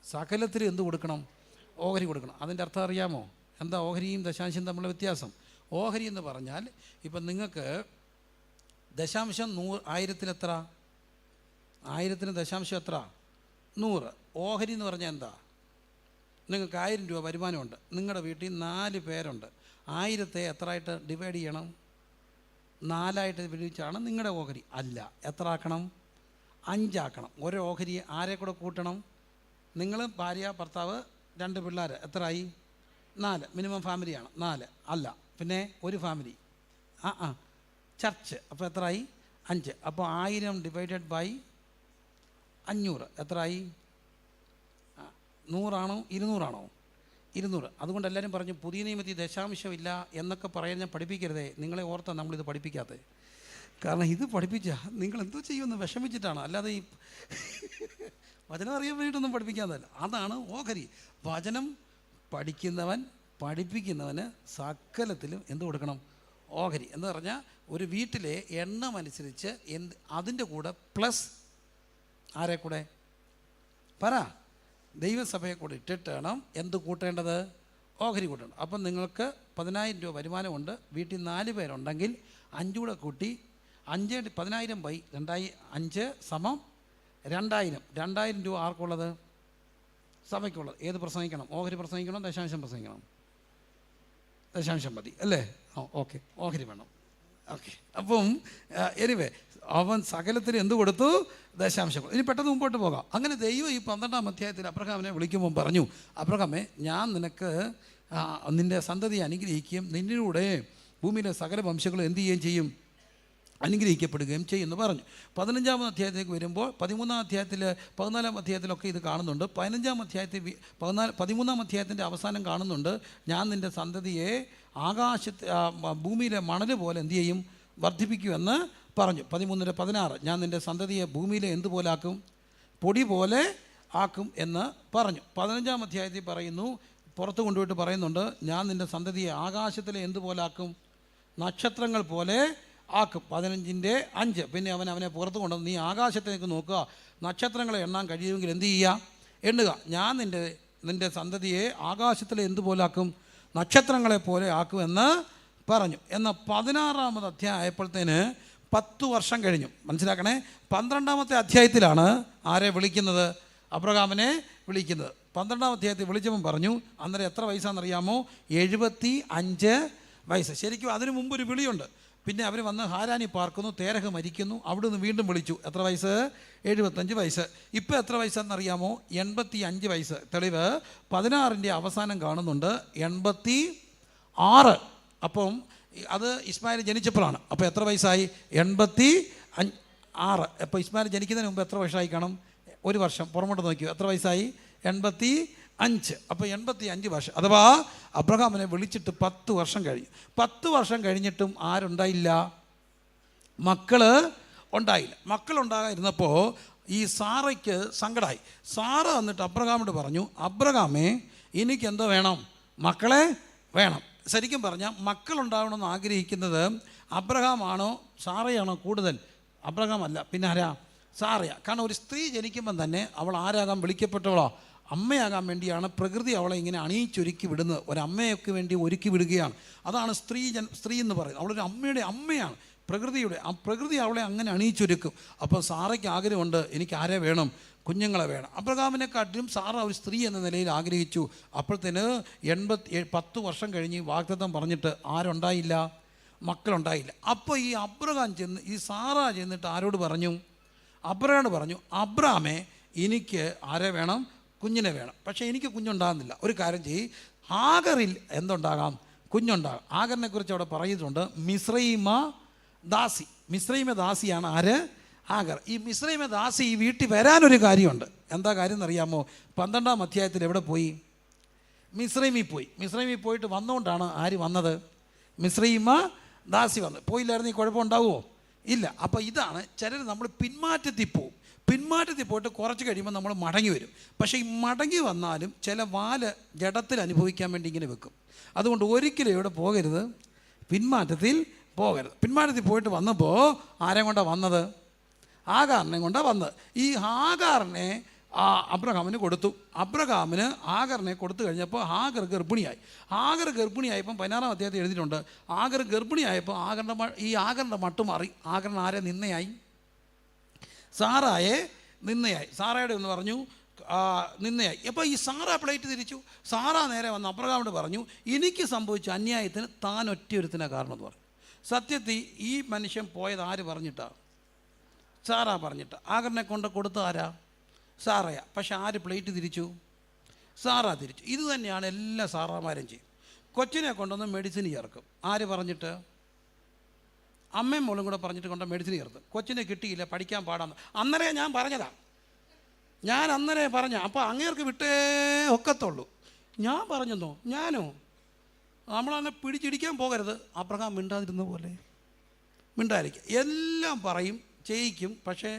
സകലത്തിൽ എന്ത് കൊടുക്കണം? ഓഹരി കൊടുക്കണം. അതിൻ്റെ അർത്ഥം അറിയാമോ? എന്താ ഓഹരിയും ദശാംശം തമ്മിലുള്ള വ്യത്യാസം? ഓഹരി എന്ന് പറഞ്ഞാൽ ഇപ്പം നിങ്ങൾക്ക് ദശാംശം 1000 എത്ര? 1000 ദശാംശം എത്ര? 100. ഓഹരി എന്ന് പറഞ്ഞാൽ എന്താ? നിങ്ങൾക്ക് 1000 രൂപ വരുമാനമുണ്ട്, നിങ്ങളുടെ വീട്ടിൽ 4 പേരുണ്ട്. 1000 എത്രയായിട്ട് ഡിവൈഡ് ചെയ്യണം? 4 വിഭജിച്ചാണ് നിങ്ങളുടെ ഓഹരി. അല്ല, എത്ര ആക്കണം? 5 ആക്കണം. ഒരു ഓഹരി ആരെ കൂടെ കൂട്ടണം? നിങ്ങൾ ഭാര്യ, ഭർത്താവ്, 2 പിള്ളേർ, എത്രയായി? 4. മിനിമം ഫാമിലിയാണ് 4. അല്ല, പിന്നെ ഒരു ഫാമിലി, ചർച്ച്, അപ്പോൾ എത്രയായി? 5. അപ്പോൾ 1000 ഡിവൈഡഡ് ബൈ 500 എത്രയായി? 100 ആണോ 200 ആണോ? 200. അതുകൊണ്ട് എല്ലാവരും പറഞ്ഞു പുതിയ നിയമത്തിൽ ദശാംശമില്ല എന്നൊക്കെ പറയാൻ ഞാൻ പഠിപ്പിക്കരുതേ. നിങ്ങളെ ഓർത്താൽ നമ്മളിത് പഠിപ്പിക്കാത്തത്. കാരണം ഇത് പഠിപ്പിച്ചാൽ നിങ്ങൾ എന്തോ ചെയ്യുമെന്ന് വിഷമിച്ചിട്ടാണ്, അല്ലാതെ ഈ വചനം അറിയാൻ വേണ്ടിയിട്ടൊന്നും പഠിപ്പിക്കാത്തതല്ല. അതാണ് ഓഹരി. വചനം പഠിപ്പിക്കുന്നവന് സകലത്തിലും എന്ത് കൊടുക്കണം? ഓഹരി. എന്ന് പറഞ്ഞാൽ ഒരു വീട്ടിലെ എണ്ണം അനുസരിച്ച് അതിൻ്റെ കൂടെ പ്ലസ് ആരെ കൂടെ പറ? ദൈവസഭയെ കൂടെ ഇട്ടിട്ട് വേണം എന്ത് കൂട്ടേണ്ടത്? ഓഹരി കൂട്ടുണ്ട്. അപ്പം നിങ്ങൾക്ക് 10,000 രൂപ വരുമാനമുണ്ട്. വീട്ടിൽ 4 പേരുണ്ടെങ്കിൽ 5 കൂടെ കൂട്ടി 5 സമം 2,000 രൂപ ആർക്കുള്ളത്? സഭയ്ക്കുള്ളത്. ഏത് പ്രസംഗിക്കണം? ഓഹരി പ്രസംഗിക്കണം, ദശാംശം പ്രസംഗിക്കണം? ദശാംശം മതി അല്ലേ? ഓക്കെ, ഓഹരി വേണം. ഓക്കെ, അപ്പം എനിവേ അവൻ സകലത്തിന് എന്ത് കൊടുത്തു? ദശാംശം. ഇനി പെട്ടെന്ന് മുമ്പോട്ട് പോകാം. അങ്ങനെ ദൈവം ഈ 12-ാം അധ്യായത്തിൽ അബ്രഹാമിനെ വിളിക്കുമ്പോൾ പറഞ്ഞു, അബ്രഹാമേ, ഞാൻ നിനക്ക് നിൻ്റെ സന്തതിയെ അനുഗ്രഹിക്കുകയും നിന്നിലൂടെ ഭൂമിയിലെ സകല വംശങ്ങളും എന്ത് ചെയ്യുകയും ചെയ്യും? അനുഗ്രഹിക്കപ്പെടുകയും ചെയ്യുമെന്ന് പറഞ്ഞു. 15-ാം അധ്യായത്തിലേക്ക് വരുമ്പോൾ 13-ാം അധ്യായത്തിൽ 14-ാം അധ്യായത്തിലൊക്കെ ഇത് കാണുന്നുണ്ട്. 15-ാം അധ്യായത്തിൽ 13-ാം അധ്യായത്തിൻ്റെ അവസാനം കാണുന്നുണ്ട്, ഞാൻ നിൻ്റെ സന്തതിയെ ഭൂമിയിലെ മണൽ പോലെ എന്ത് ചെയ്യും? വർദ്ധിപ്പിക്കുമെന്ന് പറഞ്ഞു. 13-16 ഞാൻ നിൻ്റെ സന്തതിയെ ഭൂമിയിലെ എന്തുപോലാക്കും? പൊടി പോലെ ആക്കും എന്ന് പറഞ്ഞു. 15-ാം അധ്യായത്തിൽ പറയുന്നു, പുറത്ത് കൊണ്ടുപോയിട്ട് പറയുന്നുണ്ട്, ഞാൻ നിൻ്റെ സന്തതിയെ ആകാശത്തിലെ എന്തുപോലാക്കും? നക്ഷത്രങ്ങൾ പോലെ ആക്കും. 15-5 പിന്നെ അവനെ പുറത്ത് കൊണ്ടുവന്ന്, നീ ആകാശത്തേക്ക് നോക്കുക, നക്ഷത്രങ്ങളെ എണ്ണാൻ കഴിയുമെങ്കിൽ എന്ത് ചെയ്യുക? എണ്ണുക. ഞാൻ നിൻ്റെ സന്തതിയെ ആകാശത്തിലെ എന്തുപോലാക്കും? നക്ഷത്രങ്ങളെ പോലെ ആക്കുമെന്ന് പറഞ്ഞു. എന്നാൽ 16-ാമത് അധ്യായം ആയപ്പോഴത്തേന് 10 വർഷം കഴിഞ്ഞു. മനസ്സിലാക്കണേ, 12-ാമത്തെ അധ്യായത്തിലാണ് ആരെ വിളിക്കുന്നത്? അബ്രഹാമിനെ വിളിക്കുന്നത്. 12-ാം അധ്യായത്തിൽ വിളിച്ചപ്പോൾ പറഞ്ഞു, അന്നേരം എത്ര വയസ്സാണെന്നറിയാമോ? 75 വയസ്സ്. ശരിക്കും അതിനു മുമ്പ് ഒരു വിളിയുണ്ട്. പിന്നെ അവർ വന്ന് ഹാരാനി പാർക്കുന്നു, തേരഹ് മരിക്കുന്നു, അവിടെ നിന്ന് വീണ്ടും വിളിച്ചു. എത്ര വയസ്സ്? 75 വയസ്സ്. ഇപ്പോൾ എത്ര വയസ്സാണെന്നറിയാമോ? 85 വയസ്സ്. തെളിവ് 16-ന്റെ അവസാനം കാണുന്നുണ്ട് 86. അപ്പം അത് ഇസ്മായിൽ ജനിച്ചപ്പോഴാണ്. അപ്പോൾ എത്ര വയസ്സായി? 86. അപ്പോൾ ഇസ്മായിൽ ജനിക്കുന്നതിന് മുമ്പ് എത്ര വർഷമായി കാണും? 1 വർഷം പുറമോട്ട് നോക്കിയോ, എത്ര വയസ്സായി? 85. അപ്പോൾ 85 വർഷം. അഥവാ അബ്രഹാമിനെ വിളിച്ചിട്ട് 10 വർഷം കഴിഞ്ഞു. 10 വർഷം കഴിഞ്ഞിട്ടും ആരുണ്ടായില്ല? മക്കൾ ഉണ്ടായില്ല. മക്കളുണ്ടായിരുന്നപ്പോൾ ഈ സാറയ്ക്ക് സങ്കടമായി. സാറ വന്നിട്ട് അബ്രഹാമിനോട് പറഞ്ഞു, അബ്രഹാമേ, എനിക്കെന്തോ വേണം? മക്കളെ വേണം. ശരിക്കും പറഞ്ഞാൽ മക്കളുണ്ടാവണമെന്ന് ആഗ്രഹിക്കുന്നത് അബ്രഹാമാണോ സാറയാണോ കൂടുതൽ? അബ്രഹാം അല്ല, പിന്നെ ആരാ? സാറയാ. കാരണം ഒരു സ്ത്രീ ജനിക്കുമ്പം തന്നെ അവൾ ആരാകാൻ വിളിക്കപ്പെട്ടവളോ? അമ്മയാകാൻ വേണ്ടിയാണ് പ്രകൃതി അവളെ ഇങ്ങനെ അണിയിച്ചൊരുക്കി വിടുന്നത്. ഒരമ്മയൊക്കെ വേണ്ടി ഒരുക്കി വിടുകയാണ്. അതാണ് സ്ത്രീ എന്ന് പറയുന്നത്. അവളൊരു അമ്മയുടെ അമ്മയാണ്, പ്രകൃതിയുടെ. ആ പ്രകൃതി അവളെ അങ്ങനെ അണിയിച്ചൊരുക്കും. അപ്പോൾ സാറയ്ക്ക് ആഗ്രഹമുണ്ട്, എനിക്ക് ആരെ വേണം? കുഞ്ഞുങ്ങളെ വേണം. അബ്രഹാമിനെക്കാട്ടിലും സാറ ഒരു സ്ത്രീ എന്ന നിലയിൽ ആഗ്രഹിച്ചു. അപ്പോഴത്തേന് 10 വർഷം കഴിഞ്ഞ് വാഗ്ദത്തം പറഞ്ഞിട്ട് ആരുണ്ടായില്ല? മക്കളുണ്ടായില്ല. അപ്പോൾ ഈ അബ്രഹാം ഈ സാറ ചെന്നിട്ട് ആരോട് പറഞ്ഞു? അബ്രഹാമോട് പറഞ്ഞു, അബ്രഹാമേ, എനിക്ക് ആരെ വേണം? കുഞ്ഞിനെ വേണം. പക്ഷേ എനിക്ക് കുഞ്ഞുണ്ടാകുന്നില്ല. ഒരു കാര്യം ചെയ്യ്, ആഗറിൽ എന്തുണ്ടാകാം? കുഞ്ഞുണ്ടാകാം. ആഗറിനെ കുറിച്ച് അവിടെ പറയുന്നുണ്ട്, മിസ്രൈമ ദാസി. മിസ്രൈമ ദാസിയാണ് ആര്? ആഗർ. ഈ മിസ്രൈമ ദാസി ഈ വീട്ടിൽ വരാനൊരു കാര്യമുണ്ട്. എന്താ കാര്യം എന്നറിയാമോ? 12-ാം അധ്യായത്തിൽ എവിടെ പോയി? മിസ്രൈമിൽ പോയി. മിസ്രൈമിൽ പോയിട്ട് വന്നുകൊണ്ടാണ് ആര് വന്നത്? മിസ്രൈമ ദാസി വന്നത്. പോയില്ലായിരുന്നു ഈ കുഴപ്പമുണ്ടാവുമോ? ഇല്ല. അപ്പോൾ ഇതാണ് ചിലർ നമ്മൾ പിന്മാറ്റത്തിൽ പോവും. പിന്മാറ്റത്തിൽ പോയിട്ട് കുറച്ച് കഴിയുമ്പോൾ നമ്മൾ മടങ്ങി വരും. പക്ഷേ ഈ മടങ്ങി വന്നാലും ചില ജഡത്തിൽ അനുഭവിക്കാൻ വേണ്ടി ഇങ്ങനെ വെക്കും. അതുകൊണ്ട് ഒരിക്കലും ഇവിടെ പോകരുത്, പിന്മാറ്റത്തിൽ പോകരുത്. പിന്മാറ്റത്തിൽ പോയിട്ട് വന്നപ്പോൾ ആരെ കൊണ്ടാണ് വന്നത്? ആഗാറിനെ കൊണ്ടാണ് വന്നത്. ഈ ആഗാറിനെ അബ്രഹാമിന് കൊടുത്തു. അബ്രഹാമിന് ആഗറിനെ കൊടുത്തു കഴിഞ്ഞപ്പോൾ ആഗർ ഗർഭിണിയായി. ആഗർ ഗർഭിണിയായപ്പം 16-ാം അധ്യായത്തിൽ എഴുതിയിട്ടുണ്ട്, ആഗർ ഗർഭിണിയായപ്പോൾ ആഗറിൻ്റെ മട്ട് മാറി. ആഗറിന് ആരെ നിന്നയായി? സാറായെ നിന്നയായി. സാറയുടെ എന്ന് പറഞ്ഞു നിന്നയായി. അപ്പോൾ ഈ സാറ പ്ലേറ്റ് തിരിച്ചു. സാറ നേരെ വന്ന് അബ്രഹാമിനോട് പറഞ്ഞു, എനിക്ക് സംഭവിച്ച അന്യായത്തിന് താൻ ഒറ്റയൊരുത്തിനാ കാരണം എന്ന് പറഞ്ഞു. സത്യത്തിൽ ഈ മനുഷ്യൻ പോയത് ആര് പറഞ്ഞിട്ടാണ്? സാറ പറഞ്ഞിട്ട്. ആഗറിനെ കൊണ്ട് കൊടുത്ത ആരാ? സാറയാ. പക്ഷെ ആര് പ്ലേറ്റ് തിരിച്ചു? സാറ തിരിച്ചു. ഇത് തന്നെയാണ് എല്ലാ സാറാമാരും ചെയ്യും. കൊച്ചിനെ കൊണ്ടൊന്ന് മെഡിസിൻ ചേർക്കും. ആര് പറഞ്ഞിട്ട്? അമ്മയും മോളും കൂടെ പറഞ്ഞിട്ട് കൊണ്ട് മെഡിസിൻ ചേർത്ത്. കൊച്ചിനെ കിട്ടിയില്ല, പഠിക്കാൻ പാടാന്ന്. അന്നേരം ഞാൻ പറഞ്ഞതാ, ഞാൻ അന്നേരം പറഞ്ഞ. അപ്പോൾ അങ്ങേർക്ക് വിട്ടേ ഒക്കത്തുള്ളൂ. ഞാൻ പറഞ്ഞെന്നോ? ഞാനോ? നമ്മളങ്ങനെ പിടിച്ചിടിക്കാൻ പോകരുത്. അബ്രഹാം മിണ്ടാതിരുന്ന പോലെ മിണ്ടായിരിക്കും. എല്ലാം പറയും, ചെയ്യിക്കും. പക്ഷേ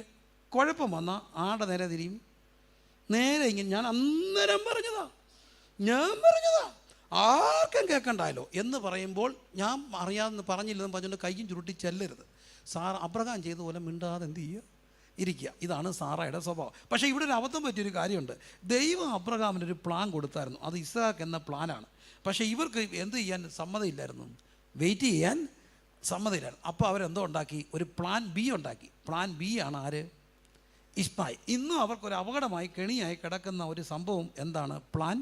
കുഴപ്പം വന്നാൽ ആടെ നേരെ തിരിയും. നേരെ ഇങ്ങനെ ഞാൻ അന്നേരം പറഞ്ഞതാ, ആർക്കും കേൾക്കണ്ടായല്ലോ എന്ന് പറയുമ്പോൾ ഞാൻ അറിയാമെന്ന് പറഞ്ഞില്ലെന്ന് പറഞ്ഞുകൊണ്ട് കയ്യും ചുരുട്ടി ചെല്ലരുത്. അബ്രഹാം ചെയ്ത പോലെ മിണ്ടാതെ എന്ത് ചെയ്യുക? ഇരിക്കുക. ഇതാണ് സാറയുടെ സ്വഭാവം. പക്ഷേ ഇവിടെ ഒരു അബദ്ധം പറ്റിയൊരു കാര്യമുണ്ട്. ദൈവം അബ്രഹാമിനൊരു പ്ലാൻ കൊടുത്തായിരുന്നു. അത് ഇസ്ഹാക്ക് എന്ന പ്ലാനാണ്. പക്ഷേ ഇവർക്ക് എന്ത് ചെയ്യാൻ സമ്മതമില്ലായിരുന്നു, വെയിറ്റ് ചെയ്യാൻ സമ്മതമില്ലായിരുന്നു. അപ്പോൾ അവരെന്തോ ഉണ്ടാക്കി, ഒരു പ്ലാൻ ബി ഉണ്ടാക്കി. പ്ലാൻ ബി ആണ് ആര്? ഇസ്മായിൽ. ഇന്നും അവർക്കൊരു അപകടമായി കെണിയായി കിടക്കുന്ന ഒരു സംഭവം എന്താണ്? Plan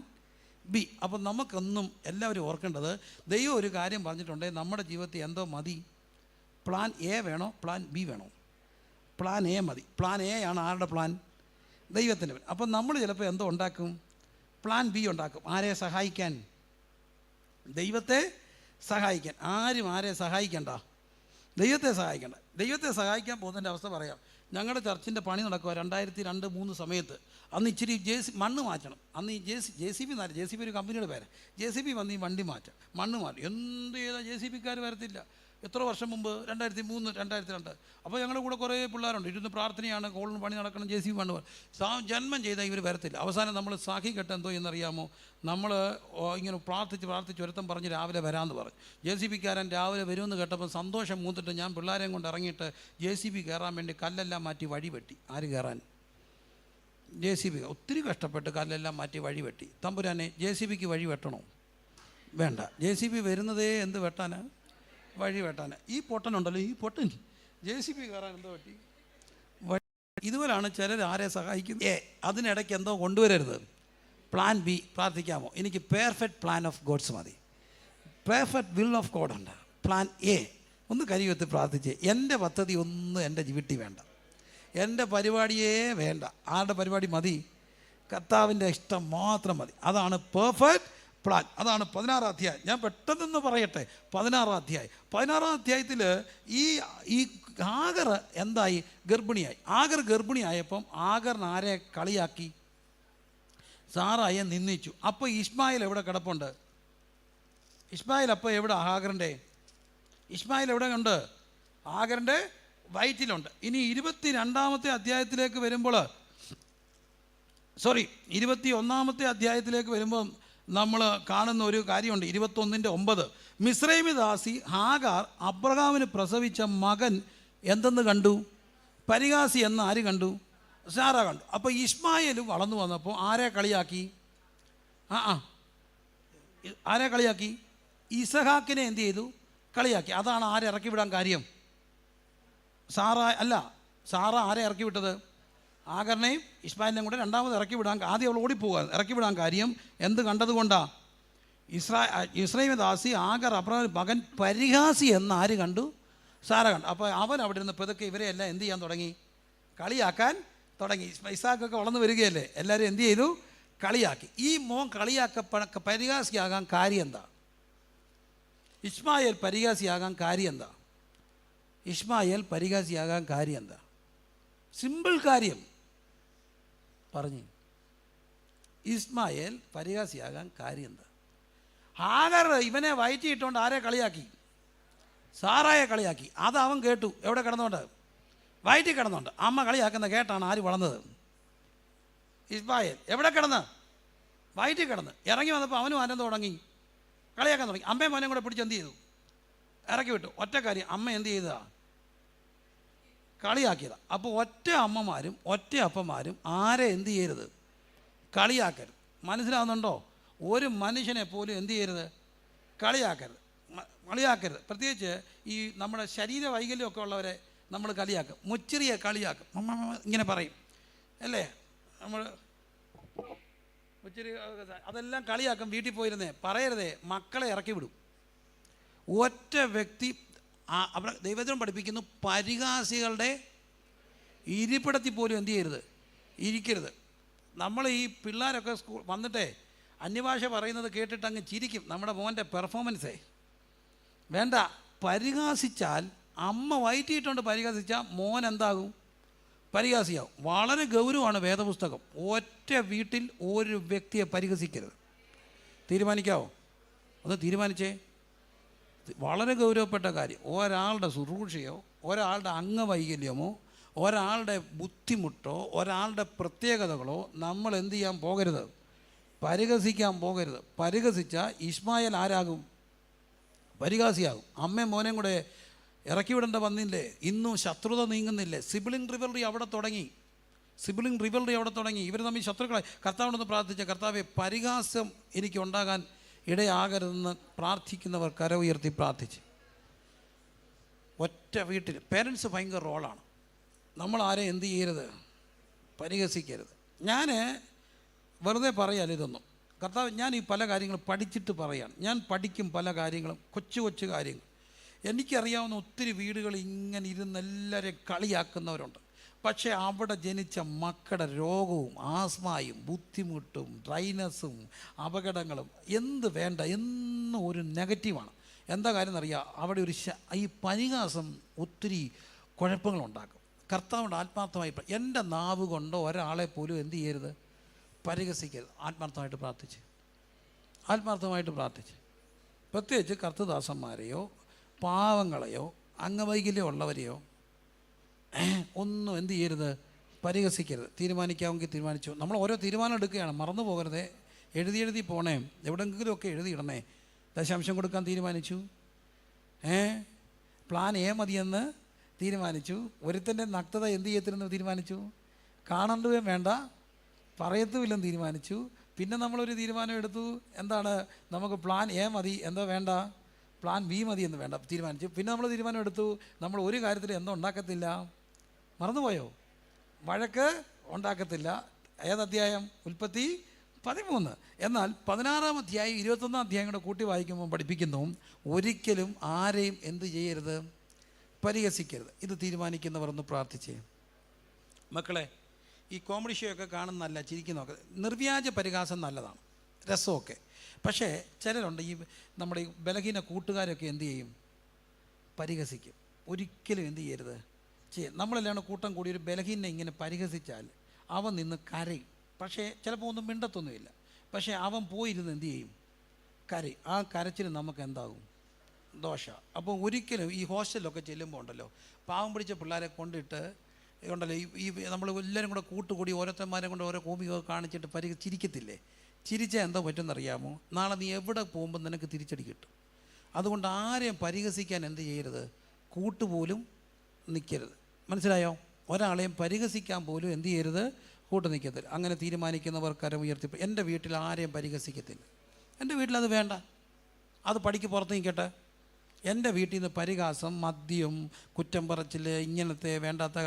B. അപ്പം നമുക്കൊന്നും എല്ലാവരും ഓർക്കേണ്ടത്, ദൈവം ഒരു കാര്യം പറഞ്ഞിട്ടുണ്ടെങ്കിൽ നമ്മുടെ ജീവിതത്തിൽ എന്തോ മതി? പ്ലാൻ എ വേണോ പ്ലാൻ ബി വേണോ? പ്ലാൻ എ മതി. പ്ലാൻ എ ആണ് ആരുടെ പ്ലാൻ? ദൈവത്തിൻ്റെ. അപ്പം നമ്മൾ ചിലപ്പോൾ എന്തോ ഉണ്ടാക്കും? പ്ലാൻ ബി ഉണ്ടാക്കും. ആരെ സഹായിക്കാൻ? ദൈവത്തെ സഹായിക്കാൻ. ആരും ആരെ സഹായിക്കണ്ട? ദൈവത്തെ സഹായിക്കണ്ട. ദൈവത്തെ സഹായിക്കാൻ പോകുന്നതിൻ്റെ അവസ്ഥ പറയാം. ഞങ്ങളുടെ ചർച്ചിൻ്റെ പണി നടക്കുക 2002-2003 സമയത്ത്. അന്ന് ഇച്ചിരി മണ്ണ് മാറ്റണം. അന്ന് ഈ JCB ഒരു കമ്പനിയുടെ പേര്. JCB വന്ന് ഈ വണ്ടി മാറ്റാം, മണ്ണ് മാറ്റും. എന്ത് ചെയ്താൽ JCBക്കാർ വരത്തില്ല. എത്ര വർഷം മുമ്പ്? 2003, 2002. അപ്പോൾ ഞങ്ങളുടെ കൂടെ കുറേ പിള്ളേരുണ്ട്. ഇരുന്ന് പ്രാർത്ഥനയാണ്, കോളിന് പണി നടക്കണം, JCB മണ്ണ് ജന്മം ചെയ്താൽ ഇവർ വരത്തില്ല. അവസാനം നമ്മൾ സാഖി കെട്ട് എന്തോ എന്നറിയാമോ? നമ്മൾ ഇങ്ങനെ പ്രാർത്ഥിച്ച് ഒരുത്തം പറഞ്ഞ് രാവിലെ വരാമെന്ന് പറഞ്ഞു. JCBക്കാരൻ രാവിലെ വരുമെന്ന് കേട്ടപ്പോൾ സന്തോഷം മൂത്തിട്ട് ഞാൻ പിള്ളേരെയും കൊണ്ട് ഇറങ്ങിയിട്ട് JCB കയറാൻ വേണ്ടി കല്ലെല്ലാം മാറ്റി വഴി വെട്ടി. ആര് കയറാൻ? JCB. ഒത്തിരി കഷ്ടപ്പെട്ട് കല്ലെല്ലാം മാറ്റി വഴി വെട്ടി. തമ്പുരാനെ, JCBക്ക് വഴി വെട്ടണോ? വേണ്ട. JCB വരുന്നതേ എന്ത് വെട്ടാനാ? വഴി വെട്ടാൻ. ഈ പൊട്ടനുണ്ടല്ലോ, ഈ പൊട്ടൻ JCB കയറാൻ എന്തോ പറ്റി? ഇതുപോലാണ് ചിലർ ആരെ സഹായിക്കുന്നത്. അതിനിടയ്ക്ക് എന്തോ കൊണ്ടുവരരുത്. Plan B. പ്രാർത്ഥിക്കാമോ? എനിക്ക് പെർഫെക്റ്റ് പ്ലാൻ ഓഫ് ഗോഡ്സ് മതി. പെർഫെക്റ്റ് വിൽ ഓഫ് ഗോഡ് ഉണ്ട്. Plan A. ഒന്ന് കരിവെത്ത് പ്രാർത്ഥിച്ച്, എൻ്റെ പദ്ധതി ഒന്നും എൻ്റെ വീട്ടിൽ വേണ്ട, എൻ്റെ പരിപാടിയേ വേണ്ട. ആരുടെ പരിപാടി മതി? കർത്താവിൻ്റെ ഇഷ്ടം മാത്രം മതി. അതാണ് പെർഫെക്റ്റ് പ്ലാൻ. അതാണ് 16-ാം അധ്യായം. ഞാൻ പെട്ടെന്ന് പറയട്ടെ. 16-ാം അധ്യായം. 16-ാം അധ്യായത്തിൽ ഈ ആഗർ എന്തായി? ഗർഭിണിയായി. ആഗർ ഗർഭിണിയായപ്പം ആഗറിന് ആരെ കളിയാക്കി? സാറായെ നിന്ദിച്ചു. അപ്പോൾ ഇസ്മായിൽ എവിടെ കിടപ്പുണ്ട്? ഇസ്മായിൽ അപ്പോൾ എവിടെ? ഇസ്മായിൽ എവിടെ ഉണ്ട്? ആഗറിൻ്റെ വയറ്റിലുണ്ട്. ഇനി 22-ാമത്തെ അധ്യായത്തിലേക്ക് വരുമ്പോൾ, 21-ാമത്തെ അധ്യായത്തിലേക്ക് വരുമ്പോൾ നമ്മൾ കാണുന്ന ഒരു കാര്യമുണ്ട്. 21:9. മിസ്രൈമിദാസി ഹാഗാർ അബ്രഹാമിന് പ്രസവിച്ച മകൻ എന്തെന്ന് കണ്ടു? പരിഹാസി എന്ന് ആര് കണ്ടു? സാറ കണ്ടു. അപ്പോൾ ഇസ്മായേൽ വളർന്നു വന്നപ്പോൾ ആരെ കളിയാക്കി? ആരെ കളിയാക്കി? ഇസഹാക്കിനെ എന്ത് ചെയ്തു? കളിയാക്കി. അതാണ് ആരെ ഇറക്കി വിടാൻ കാര്യം? സാറ അല്ല. സാറ ആരെ ഇറക്കി വിട്ടത്? ആഗറിനെയും ഇസ്മായിലിനെയും കൂടെ രണ്ടാമത് ഇറക്കി വിടാൻ. ആദ്യം അവൾ ഓടിപ്പോകാൻ ഇറക്കി വിടാൻ കാര്യം എന്ത് കണ്ടതുകൊണ്ടാണ്? ഇസ്രായേൽദാസി ആഗർ അബ്രഹാം മകൻ പരിഹാസി എന്ന് ആര് കണ്ടു? സാറ കണ്ടു. അപ്പോൾ അവൻ അവിടെ നിന്ന് പെതുക്കെ ഇവരെയെല്ലാം എന്ത് ചെയ്യാൻ തുടങ്ങി? കളിയാക്കാൻ തുടങ്ങി. ഇസാക്കൊക്കെ വളർന്നു വരികയല്ലേ, എല്ലാവരും എന്ത് ചെയ്തു? കളിയാക്കി. ഈ മോൻ പരിഹാസിയാകാൻ കാര്യം എന്താ? ഇസ്മായേൽ പരിഹാസിയാകാൻ കാര്യം എന്താ? സിമ്പിൾ കാര്യം പറഞ്ഞു. ഇസ്മായേൽ പരിഹാസിയാകാൻ കാര്യം എന്താ? ഹാഗർ ഇവനെ വയറ്റിയിട്ടുകൊണ്ട് ആരെ കളിയാക്കി? സാറായെ കളിയാക്കി. അത് അവൻ കേട്ടു. എവിടെ കിടന്നുകൊണ്ട്? വയറ്റിൽ കിടന്നുണ്ട്. അമ്മ കളിയാക്കുന്ന കേട്ടാണ് ആര് വളർന്നത്? ഇസ്മായേൽ. എവിടെ കിടന്ന്? വയറ്റിൽ കിടന്ന്. ഇറങ്ങി വന്നപ്പോൾ അവനും ആനന്ദം തുടങ്ങി, കളിയാക്കാൻ തുടങ്ങി. അമ്മയും മോനെയും കൂടെ പിടിച്ച് എന്ത് ചെയ്തു? ഇറക്കി വിട്ടു. ഒറ്റ കാര്യം, അമ്മ എന്ത് ചെയ്തതാ? കളിയാക്കിയതാണ്. അപ്പോൾ ഒറ്റ അമ്മമാരും ഒറ്റ അപ്പന്മാരും ആരെ എന്ത് ചെയ്യരുത്? കളിയാക്കരുത്. മനസ്സിലാവുന്നുണ്ടോ? ഒരു മനുഷ്യനെ പോലും എന്ത് ചെയ്യരുത്? കളിയാക്കരുത്. പ്രത്യേകിച്ച് ഈ നമ്മുടെ ശരീര വൈകല്യമൊക്കെ ഉള്ളവരെ നമ്മൾ കളിയാക്കും. മുച്ചിറിയെ കളിയാക്കും. ഇങ്ങനെ പറയും അല്ലേ? നമ്മൾ മുച്ചിരി അതെല്ലാം കളിയാക്കും. വീട്ടിൽ പോയിരുന്നേ പറയരുതേ. മക്കളെ ഇറക്കി വിടും. ഒറ്റ വ്യക്തി അവിടെ ദൈവത്തിനും പഠിപ്പിക്കുന്നു, പരിഹാസികളുടെ ഇരിപ്പിടത്തിൽ പോലും എന്ത് ചെയ്യരുത്? ഇരിക്കരുത്. നമ്മൾ ഈ പിള്ളേരൊക്കെ വന്നിട്ടേ അന്യഭാഷ പറയുന്നത് കേട്ടിട്ട് അങ്ങ് ചിരിക്കും. നമ്മുടെ മോൻ്റെ പെർഫോമൻസേ വേണ്ട. പരിഹാസിച്ചാൽ, അമ്മ വയറ്റിയിട്ടുണ്ട് പരിഹാസിച്ചാൽ മോൻ എന്താകും? പരിഹാസിയാവും. വളരെ ഗൗരവമാണ് വേദപുസ്തകം. ഒറ്റ വീട്ടിൽ ഒരു വ്യക്തിയെ പരിഹസിക്കരുത്. തീരുമാനിക്കാവോ? ഒന്ന് തീരുമാനിച്ചേ. വളരെ ഗൗരവപ്പെട്ട കാര്യം. ഒരാളുടെ ശുശ്രൂഷയോ ഒരാളുടെ അംഗവൈകല്യമോ ഒരാളുടെ ബുദ്ധിമുട്ടോ ഒരാളുടെ പ്രത്യേകതകളോ നമ്മൾ എന്ത് ചെയ്യാൻ പോകരുത്? പരിഹസിക്കാൻ പോകരുത്. പരിഹസിച്ചാൽ ഇസ്മായേൽ ആരാകും? പരിഹാസിയാകും. അമ്മയും മോനെയും കൂടെ ഇറക്കി വിടേണ്ട വന്നില്ലേ? ഇന്നും ശത്രുത നീങ്ങുന്നില്ലേ? സിബിളിംഗ് റിവൽറി അവിടെ തുടങ്ങി. ഇവർ തമ്മിൽ ശത്രുക്കളായി. കർത്താവിനൊന്ന് പ്രാർത്ഥിച്ച, കർത്താവെ പരിഹാസം എനിക്ക് ഉണ്ടാകാൻ ഇടയാകരുതെന്ന് പ്രാർത്ഥിക്കുന്നവർ കര ഉയർത്തി പ്രാർത്ഥിച്ച്. ഒറ്റ വീട്ടിൽ പേരൻസ് ഭയങ്കര റോളാണ്. നമ്മൾ ആരെ എന്ത് ചെയ്യരുത്, പരിഹസിക്കരുത്. ഞാൻ വെറുതെ പറയാല്ല ഇതൊന്നും. കർത്താവ്, ഞാൻ ഈ പല കാര്യങ്ങളും പഠിച്ചിട്ട് പറയാണ്. ഞാൻ പഠിക്കും പല കാര്യങ്ങളും, കൊച്ചു കൊച്ചു കാര്യങ്ങൾ. എനിക്കറിയാവുന്ന ഒത്തിരി വീടുകൾ ഇങ്ങനെ ഇരുന്ന് എല്ലാവരെയും കളിയാക്കുന്നവരുണ്ട്. പക്ഷേ അവിടെ ജനിച്ച മക്കളുടെ രോഗവും ആസ്മയും ബുദ്ധിമുട്ടും ഡ്രൈനസും അപകടങ്ങളും എന്ത് വേണ്ട എന്നും ഒരു നെഗറ്റീവാണ്. എന്താ കാര്യം എന്നറിയാം? അവിടെ ഒരു ഈ പരിഹാസം ഒത്തിരി കുഴപ്പങ്ങളുണ്ടാക്കും. കർത്താവിൻ്റെ ആത്മാർത്ഥമായി എൻ്റെ നാവ് കൊണ്ട് ഒരാളെ പോലും എന്ത് ചെയ്യരുത്, പരിഹസിക്കരുത്. ആത്മാർത്ഥമായിട്ട് പ്രാർത്ഥിച്ച് പ്രത്യേകിച്ച് കർത്തദാസന്മാരെയോ പാവങ്ങളെയോ അംഗവൈകല്യം ഉള്ളവരെയോ ഒന്നും എന്ത് ചെയ്യരുത്, പരിഹസിക്കരുത്. തീരുമാനിക്കാമെങ്കിൽ തീരുമാനിച്ചു. നമ്മൾ ഓരോ തീരുമാനം എടുക്കുകയാണ്, മറന്നു പോകരുതേ. എഴുതി പോണേ, എവിടെയെങ്കിലുമൊക്കെ എഴുതിയിടണേ. ദശാംശം കൊടുക്കാൻ തീരുമാനിച്ചു, പ്ലാൻ എ മതിയെന്ന് തീരുമാനിച്ചു. ഒരുത്തൻ്റെ നഗ്നത എന്ത് ചെയ്യത്തില്ലെന്ന് തീരുമാനിച്ചു. കാണണ്ടുകയും വേണ്ട, പറയത്തുമില്ലെന്ന് തീരുമാനിച്ചു. പിന്നെ നമ്മളൊരു തീരുമാനം എടുത്തു, എന്താണ്, നമുക്ക് പ്ലാൻ എ മതി, എന്തോ വേണ്ട, പ്ലാൻ ബി മതി എന്ന് വേണ്ട തീരുമാനിച്ചു. പിന്നെ നമ്മൾ തീരുമാനം എടുത്തു, നമ്മൾ ഒരു കാര്യത്തിൽ എന്തോ ഉണ്ടാക്കത്തില്ല. മറന്നുപോയോ? വഴക്ക് ഉണ്ടാക്കത്തില്ല. ഏതധ്യായം? ഉൽപ്പത്തി 13. എന്നാൽ 16-ാം അധ്യായം 21-ാം അധ്യായം കൂടെ കൂട്ടി വായിക്കുമ്പോൾ പഠിപ്പിക്കുന്നു, ഒരിക്കലും ആരെയും എന്ത് ചെയ്യരുത്, പരിഹസിക്കരുത്. ഇത് തീരുമാനിക്കുന്നവർ ഒന്ന് പ്രാർത്ഥിച്ചേ. മക്കളെ, ഈ കോമഡി ഷോ ഒക്കെ കാണുന്നതല്ല, ചിരിക്കുന്നതൊക്കെ നിർവ്യാജ പരിഹാസം നല്ലതാണ്, രസമൊക്കെ. പക്ഷേ ചിലരുണ്ട്, ഈ നമ്മുടെ ഈ ബലഹീന കൂട്ടുകാരൊക്കെ എന്ത് ചെയ്യും, പരിഹസിക്കും. ഒരിക്കലും എന്ത് ചെയ്യരുത്, നമ്മളെല്ലാം കൂട്ടം കൂടി ഒരു ബലഹീനെ ഇങ്ങനെ പരിഹസിച്ചാൽ അവൻ നിന്ന് കരയും. പക്ഷേ ചിലപ്പോൾ ഒന്നും മിണ്ടത്തൊന്നുമില്ല. പക്ഷേ അവൻ പോയിരുന്ന് എന്ത് ചെയ്യും, കരയും. ആ കരച്ചിൽ നമുക്ക് എന്താകും, ദോഷ. അപ്പോൾ ഒരിക്കലും ഈ ഹോസ്റ്റലിലൊക്കെ ചെല്ലുമ്പോൾ ഉണ്ടല്ലോ, പാവം പിടിച്ച പിള്ളേരെ കൊണ്ടിട്ട് ഉണ്ടല്ലോ, ഈ നമ്മൾ എല്ലാവരും കൂടെ കൂട്ടുകൂടി ഓരോരുത്തന്മാരെ കൊണ്ട് ഓരോ കോമിയൊക്കെ കാണിച്ചിട്ട് ചിരിക്കത്തില്ലേ? ചിരിച്ചാൽ എന്താ പറ്റുമെന്നറിയാമോ? നാളെ നീ എവിടെ പോകുമ്പോൾ നിനക്ക് തിരിച്ചടി കിട്ടും. അതുകൊണ്ട് ആരെയും പരിഹസിക്കാൻ എന്ത് ചെയ്യരുത്, കൂട്ടുപോലും നിൽക്കരുത്. മനസ്സിലായോ? ഒരാളെയും പരിഹസിക്കാൻ പോലും എന്ത് ചെയ്യരുത്, കൂട്ടു നിൽക്കത്തില്ല. അങ്ങനെ തീരുമാനിക്കുന്നവർ കരം ഉയർത്തി. എൻ്റെ വീട്ടിൽ ആരെയും പരിഹസിക്കത്തില്ല. എൻ്റെ വീട്ടിലത് വേണ്ട, അത് പടിക്ക് പുറത്ത് നിൽക്കട്ടെ. എൻ്റെ വീട്ടിൽ നിന്ന് പരിഹാസം, മദ്യം, കുറ്റം പറച്ചിൽ, ഇങ്ങനത്തെ വേണ്ടാത്ത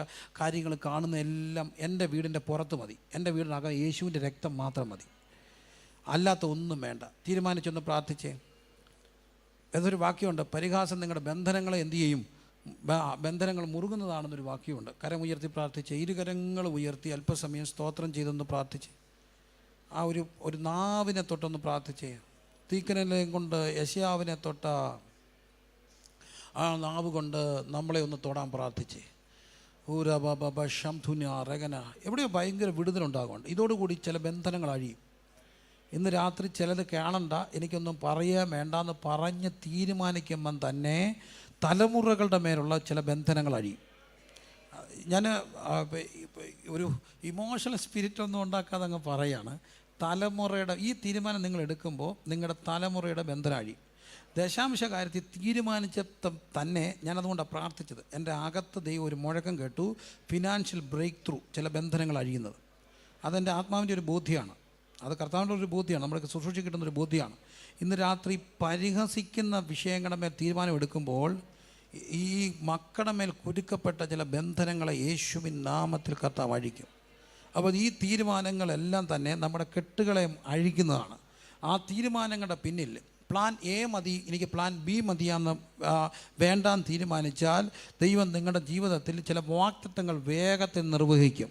കാര്യങ്ങൾ കാണുന്ന എല്ലാം എൻ്റെ വീടിൻ്റെ പുറത്ത് മതി. എൻ്റെ വീടിനകം യേശുവിൻ്റെ രക്തം മാത്രം മതി, അല്ലാത്ത ഒന്നും വേണ്ട. തീരുമാനിച്ചൊന്ന് പ്രാർത്ഥിച്ചേ. ഏതൊരു വാക്യമുണ്ട്, പരിഹാസം നിങ്ങളുടെ ബന്ധനങ്ങളെ എന്തു ചെയ്യും, ബന്ധനങ്ങൾ മുറുകുന്നതാണെന്നൊരു വാക്യമുണ്ട്. കരമുയർത്തി പ്രാർത്ഥിച്ച്, ഇരുകരങ്ങൾ ഉയർത്തി അല്പസമയം സ്തോത്രം ചെയ്തൊന്ന് പ്രാർത്ഥിച്ച്, ആ ഒരു നാവിനെ തൊട്ടൊന്ന് പ്രാർത്ഥിച്ചേ. തീക്കനലയും കൊണ്ട് യെശയ്യാവിനെ തൊട്ട ആ നാവ് കൊണ്ട് നമ്മളെ ഒന്ന് തൊടാൻ പ്രാർത്ഥിച്ചേ. ഊരബബ ശംധുന റഗന, എവിടെയോ ഭയങ്കര വിടുതലുണ്ടാകുന്നുണ്ട്. ഇതോടുകൂടി ചില ബന്ധനങ്ങൾ അഴിയും. ഇന്ന് രാത്രി ചിലത് കാണണ്ട, എനിക്കൊന്നും പറയാൻ വേണ്ടാന്ന് പറഞ്ഞ് തീരുമാനിക്കുമ്പം തന്നെ തലമുറകളുടെ മേലുള്ള ചില ബന്ധനങ്ങൾ അഴിയും. ഞാൻ ഒരു ഇമോഷണൽ സ്പിരിറ്റൊന്നും ഉണ്ടാക്കാതെ അങ്ങ് പറയാണ്. തലമുറയുടെ ഈ തീരുമാനം നിങ്ങൾ എടുക്കുമ്പോൾ നിങ്ങളുടെ തലമുറയുടെ ബന്ധനം അഴിയും. ദശാംശ കാര്യത്തിൽ തീരുമാനിച്ച തന്നെ ഞാനതുകൊണ്ടാണ് പ്രാർത്ഥിച്ചത്. എൻ്റെ അകത്ത് ദൈവം ഒരു മുഴക്കം കേട്ടു, ഫിനാൻഷ്യൽ ബ്രേക്ക് ത്രൂ, ചില ബന്ധനങ്ങൾ അഴിയുന്നത്. അതെൻ്റെ ആത്മാവിൻ്റെ ഒരു ബോധ്യമാണ്, അത് കർത്താവിൻ്റെ ഒരു ബോധ്യമാണ്, നമ്മുടെ ശുശ്രൂഷ കിട്ടുന്നൊരു ബോധ്യമാണ്. ഇന്ന് രാത്രി പരിഹസിക്കുന്ന വിഷയങ്ങളുടെ മേൽ തീരുമാനം എടുക്കുമ്പോൾ ഈ മക്കളുടെ മേൽ കുരുക്കപ്പെട്ട ചില ബന്ധനങ്ങളെ യേശുവിൻ നാമത്തിൽ കർത്താവ് അഴിക്കും. അപ്പോൾ ഈ തീരുമാനങ്ങളെല്ലാം തന്നെ നമ്മുടെ കെട്ടുകളെ അഴിക്കുന്നതാണ്. ആ തീരുമാനങ്ങളുടെ പിന്നിൽ പ്ലാൻ എ മതി, എനിക്ക് പ്ലാൻ ബി മതിയാന്ന് വേണ്ടാന്ന് തീരുമാനിച്ചാൽ ദൈവം നിങ്ങളുടെ ജീവിതത്തിൽ ചില വാഗ്ദത്തങ്ങൾ വേഗത്തിൽ നിർവഹിക്കും.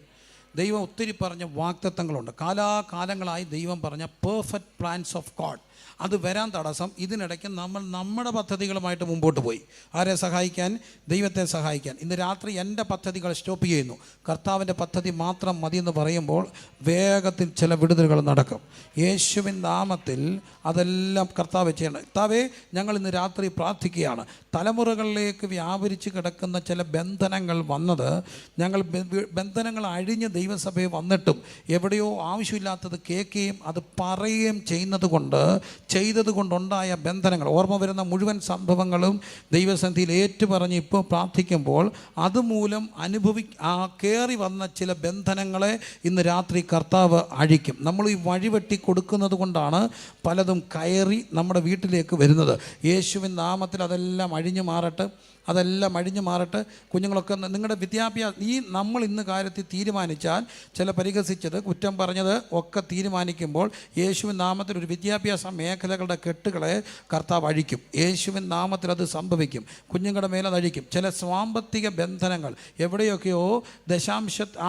ദൈവം ഒത്തിരി പറഞ്ഞ വാഗ്ദത്തങ്ങളുണ്ട്. കാലാകാലങ്ങളായി ദൈവം പറഞ്ഞ പെർഫെക്റ്റ് പ്ലാൻസ് ഓഫ് ഗോഡ്, അത് വരാൻ തടസ്സം. ഇതിനിടയ്ക്ക് നമ്മൾ നമ്മുടെ പദ്ധതികളുമായിട്ട് മുമ്പോട്ട് പോയി. ആരെ സഹായിക്കാൻ? ദൈവത്തെ സഹായിക്കാൻ. ഇന്ന് രാത്രി എൻ്റെ പദ്ധതികൾ സ്റ്റോപ്പ് ചെയ്യുന്നു, കർത്താവിൻ്റെ പദ്ധതി മാത്രം മതിയെന്ന് പറയുമ്പോൾ വേഗത്തിൽ ചില വിടുതലുകൾ നടക്കും. യേശുവിൻ നാമത്തിൽ അതെല്ലാം കർത്താവ് ചെയ്യണം. കർത്താവേ, ഞങ്ങൾ ഇന്ന് രാത്രി പ്രാർത്ഥിക്കുകയാണ്, തലമുറകളിലേക്ക് വ്യാപരിച്ച് കിടക്കുന്ന ചില ബന്ധനങ്ങൾ വന്നത് ഞങ്ങൾ ബന്ധനങ്ങൾ അഴിഞ്ഞ് ദൈവസഭയിൽ വന്നിട്ടും എവിടെയോ ആവശ്യമില്ലാത്തത് കേൾക്കുകയും അത് പറയുകയും ചെയ്തത് കൊണ്ടുണ്ടായ ബന്ധനങ്ങൾ, ഓർമ്മ വരുന്ന മുഴുവൻ സംഭവങ്ങളും ദൈവസന്നിധിയിൽ ഏറ്റുപറഞ്ഞ് ഇപ്പോൾ പ്രാർത്ഥിക്കുമ്പോൾ അതുമൂലം കയറി വന്ന ചില ബന്ധനങ്ങളെ ഇന്ന് രാത്രി കർത്താവ് അഴിക്കും. നമ്മൾ ഈ വഴിവെട്ടി കൊടുക്കുന്നത് കൊണ്ടാണ് പലതും കയറി നമ്മുടെ വീട്ടിലേക്ക് വരുന്നത്. യേശുവിൻ നാമത്തിൽ അതെല്ലാം അഴിഞ്ഞു മാറട്ടെ. കുഞ്ഞുങ്ങളൊക്കെ നിങ്ങളുടെ വിദ്യാഭ്യാസം നമ്മൾ ഇന്ന് കാര്യത്തിൽ തീരുമാനിച്ചാൽ, ചില പരിഹസിച്ചത്, കുറ്റം പറഞ്ഞത് ഒക്കെ തീരുമാനിക്കുമ്പോൾ യേശുവിൻ നാമത്തിൽ ഒരു വിദ്യാഭ്യാസ മേഖലകളുടെ കെട്ടുകളെ കർത്താവ് അഴിക്കും. യേശുവിൻ നാമത്തിൽ അത് സംഭവിക്കും. കുഞ്ഞുങ്ങളുടെ മേലത് അഴിക്കും. ചില സാമ്പത്തിക ബന്ധനങ്ങൾ എവിടെയൊക്കെയോ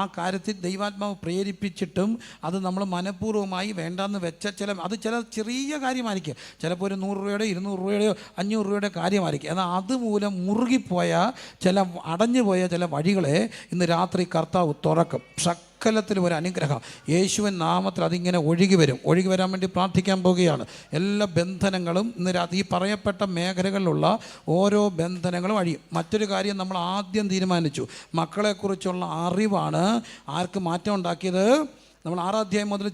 ആ കാര്യത്തിൽ ദൈവാത്മാവ് പ്രേരിപ്പിച്ചിട്ടും അത് നമ്മൾ മനഃപൂർവ്വമായി വേണ്ടാന്ന് വെച്ച ചില ചെറിയ കാര്യമായിരിക്കും. ചിലപ്പോൾ ഒരു 100 രൂപയുടെയോ 200 രൂപയുടെയോ 500 രൂപയുടെ കാര്യമായിരിക്കും. എന്നാൽ അതുമൂലം മുറുകിപ്പോയ അടഞ്ഞുപോയ ചില വഴികളെ ഇന്ന് രാത്രി കർത്താവ് തുറക്കും. സകലത്തിലും ഒരു അനുഗ്രഹം യേശുവിൻ നാമത്തിൽ അതിങ്ങനെ ഒഴുകി വരാൻ വേണ്ടി പ്രാർത്ഥിക്കാൻ പോവുകയാണ്. എല്ലാ ബന്ധനങ്ങളും ഇന്ന് രാത്രി ഈ പറയപ്പെട്ട മേഖലകളിലുള്ള ഓരോ ബന്ധനങ്ങളും അഴിയും. മറ്റൊരു കാര്യം നമ്മൾ ആദ്യം തീരുമാനിച്ചു, മക്കളെക്കുറിച്ചുള്ള അറിവാണ് ആർക്ക് മാറ്റം ഉണ്ടാക്കിയത്. നമ്മൾ 5-ാം അധ്യായം മുതൽ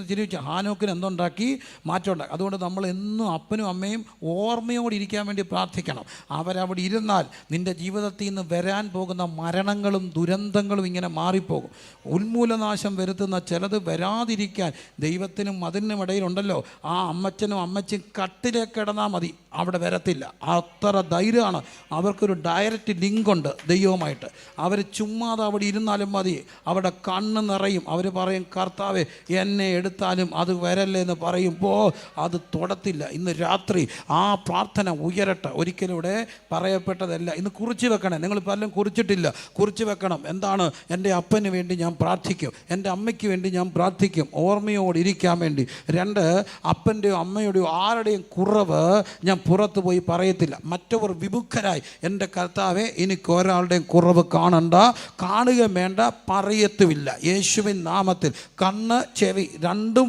ചിന്തിച്ചു ഹാനോക്കിന് എന്തുണ്ടാക്കി? മാറ്റമുണ്ടാക്കി. അതുകൊണ്ട് നമ്മൾ എന്നും അപ്പനും അമ്മയും ഓർമ്മയോടെ ഇരിക്കാൻ വേണ്ടി പ്രാർത്ഥിക്കണം. അവരവിടെ ഇരുന്നാൽ നിൻ്റെ ജീവിതത്തിൽ നിന്ന് വരാൻ പോകുന്ന മരണങ്ങളും ദുരന്തങ്ങളും ഇങ്ങനെ മാറിപ്പോകും. ഉന്മൂലനാശം വരുത്തുന്ന ചിലത് വരാതിരിക്കാൻ ദൈവത്തിനും അതിനും ഇടയിലുണ്ടല്ലോ, ആ അമ്മച്ചനും അമ്മച്ചും കട്ടിലേക്ക് കിടന്നാൽ മതി, അവിടെ വരത്തില്ല. അത്ര ധൈര്യമാണ്. അവർക്കൊരു ഡയറക്റ്റ് ലിങ്കുണ്ട് ദൈവവുമായിട്ട്. അവർ ചുമ്മാതെ അവിടെ ഇരുന്നാലും മതി, അവിടെ കണ്ണ് നിറയും. അവർ പറയും, കർത്താവേ എന്നെ എടുത്താലും അത് വരല്ലേ എന്ന് പറയുമ്പോൾ അത് തൊടത്തില്ല. ഇന്ന് രാത്രി ആ പ്രാർത്ഥന ഉയരട്ടെ. ഒരിക്കലും ഇവിടെ പറയപ്പെട്ടതല്ല. ഇന്ന് കുറിച്ച് വെക്കണേ. നിങ്ങൾ പലരും കുറിച്ചിട്ടില്ല, കുറിച്ച് വെക്കണം. എന്താണ്? എൻ്റെ അപ്പന് വേണ്ടി ഞാൻ പ്രാർത്ഥിക്കും, എൻ്റെ അമ്മയ്ക്ക് വേണ്ടി ഞാൻ പ്രാർത്ഥിക്കും, ഓർമ്മയോടെ ഇരിക്കാൻ വേണ്ടി. 2, അപ്പൻ്റെയോ അമ്മയുടെയോ ആരുടെയും കുറവ് ഞാൻ പുറത്തു പോയി പറയത്തില്ല. മറ്റവർ വിമുഖരായി, എൻ്റെ കർത്താവെ എനിക്ക് ഒരാളുടെയും കുറവ് കാണുകയും വേണ്ട, പറയത്തുമില്ല. യേശുവിൻ നാമത്തിൽ കണ്ണ് ചെവി രണ്ടും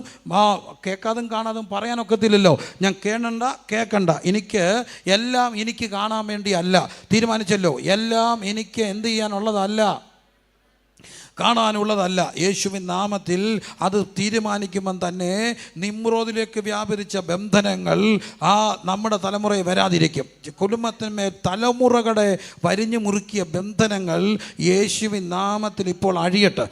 കേൾക്കാതും കാണാതും പറയാനൊക്കത്തില്ലല്ലോ. ഞാൻ കേൾക്കണ്ട. എല്ലാം എനിക്ക് കാണാൻ വേണ്ടി അല്ല തീരുമാനിച്ചല്ലോ. എല്ലാം എനിക്ക് എന്ത് ചെയ്യാനുള്ളതല്ല, കാണാനുള്ളതല്ല. യേശുവിൻ നാമത്തിൽ അത് തീരുമാനിക്കുമ്പം തന്നെ നിമ്രോദിലേക്ക് വ്യാപരിച്ച ബന്ധനങ്ങൾ നമ്മുടെ തലമുറയെ വരാതിരിക്കും. കുടുംബത്തിന്മേൽ തലമുറകളെ വരിഞ്ഞു മുറുക്കിയ ബന്ധനങ്ങൾ യേശുവിൻ നാമത്തിൽ ഇപ്പോൾ അഴിയട്ടെ.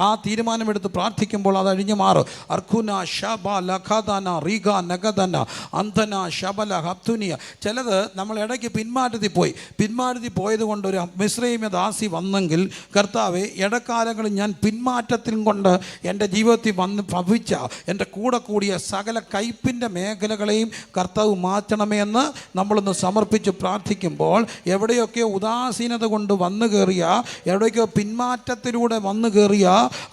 ആ തീരുമാനമെടുത്ത് പ്രാർത്ഥിക്കുമ്പോൾ അത് അഴിഞ്ഞു മാറും. അർഖുന ഷബ ലഖദന റീഗ നഗദന അന്ധന ശബല ഹബ്തുനിയ. ചിലത് നമ്മൾ ഇടയ്ക്ക് പിന്മാറ്റത്തിൽ പോയത് കൊണ്ട് ഒരു മിസ്രൈമ്യ ദാസി വന്നെങ്കിൽ, കർത്താവെ ഇടക്കാലങ്ങളിൽ ഞാൻ പിന്മാറ്റത്തിൽ കൊണ്ട് എൻ്റെ ജീവിതത്തിൽ വന്ന് ഭവിച്ച എൻ്റെ കൂടെ കൂടിയ സകല കയ്പിൻ്റെ മേഖലകളെയും കർത്താവ് മാറ്റണമേ എന്ന് നമ്മളൊന്ന് സമർപ്പിച്ച് പ്രാർത്ഥിക്കുമ്പോൾ, എവിടെയൊക്കെയോ ഉദാസീനത കൊണ്ട് വന്നു കയറിയ, എവിടെയൊക്കെയോ പിന്മാറ്റത്തിലൂടെ വന്നു കയറിയ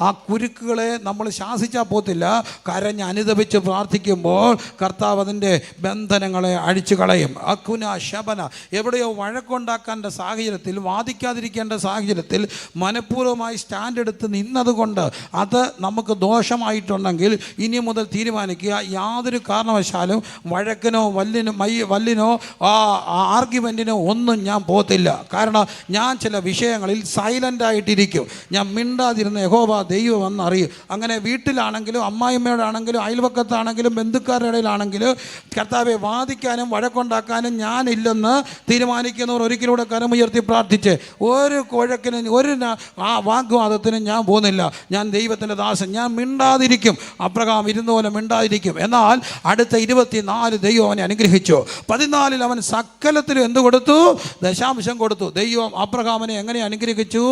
ആ കുരുക്കുകളെ നമ്മൾ ശാസിച്ചാൽ പോത്തില്ല. കരഞ്ഞ് അനുദപിച്ച് പ്രാർത്ഥിക്കുമ്പോൾ കർത്താവ് അതിൻ്റെ ബന്ധനങ്ങളെ അഴിച്ചു കളയും. അക്കുന ശബന. എവിടെയോ വഴക്കുണ്ടാക്കേണ്ട സാഹചര്യത്തിൽ, വാദിക്കാതിരിക്കേണ്ട സാഹചര്യത്തിൽ മനഃപൂർവ്വമായി സ്റ്റാൻഡ് എടുത്ത് നിന്നതുകൊണ്ട് അത് നമുക്ക് ദോഷമായിട്ടുണ്ടെങ്കിൽ ഇനി മുതൽ തീരുമാനിക്കുക, യാതൊരു കാരണവശാലും വഴക്കിനോ വല്ലിനോ ആർഗ്യുമെൻറ്റിനോ ഒന്നും ഞാൻ പോകത്തില്ല. കാരണം ഞാൻ ചില വിഷയങ്ങളിൽ സൈലൻ്റായിട്ടിരിക്കും. ഞാൻ മിണ്ടാതിരുന്ന യഹോവ ദൈവം എന്നറിയും. അങ്ങനെ വീട്ടിലാണെങ്കിലും അമ്മായിമ്മയോടാണെങ്കിലും അയൽവക്കത്താണെങ്കിലും ബന്ധുക്കാരുടെ ഇടയിലാണെങ്കിലും കർത്താവെ വാദിക്കാനും വഴക്കുണ്ടാക്കാനും ഞാനില്ലെന്ന് തീരുമാനിക്കുന്നവർ ഒരിക്കലൂടെ കരമുയർത്തി പ്രാർത്ഥിച്ച് ഒരു കുഴക്കിനും ഒരു വാഗ്വാദത്തിനും ഞാൻ പോകുന്നില്ല. ഞാൻ ദൈവത്തിൻ്റെ ദാസൻ, ഞാൻ മിണ്ടാതിരിക്കും. അബ്രഹാം ഇരുന്നപോലെ മിണ്ടാതിരിക്കും. എന്നാൽ അടുത്ത 24 ദൈവം അവനെ അനുഗ്രഹിച്ചു. 14 അവൻ സകലത്തിലും എന്ത് കൊടുത്തു? ദശാംശം കൊടുത്തു. ദൈവം അബ്രഹാമിനെ എങ്ങനെ അനുഗ്രഹിച്ചു?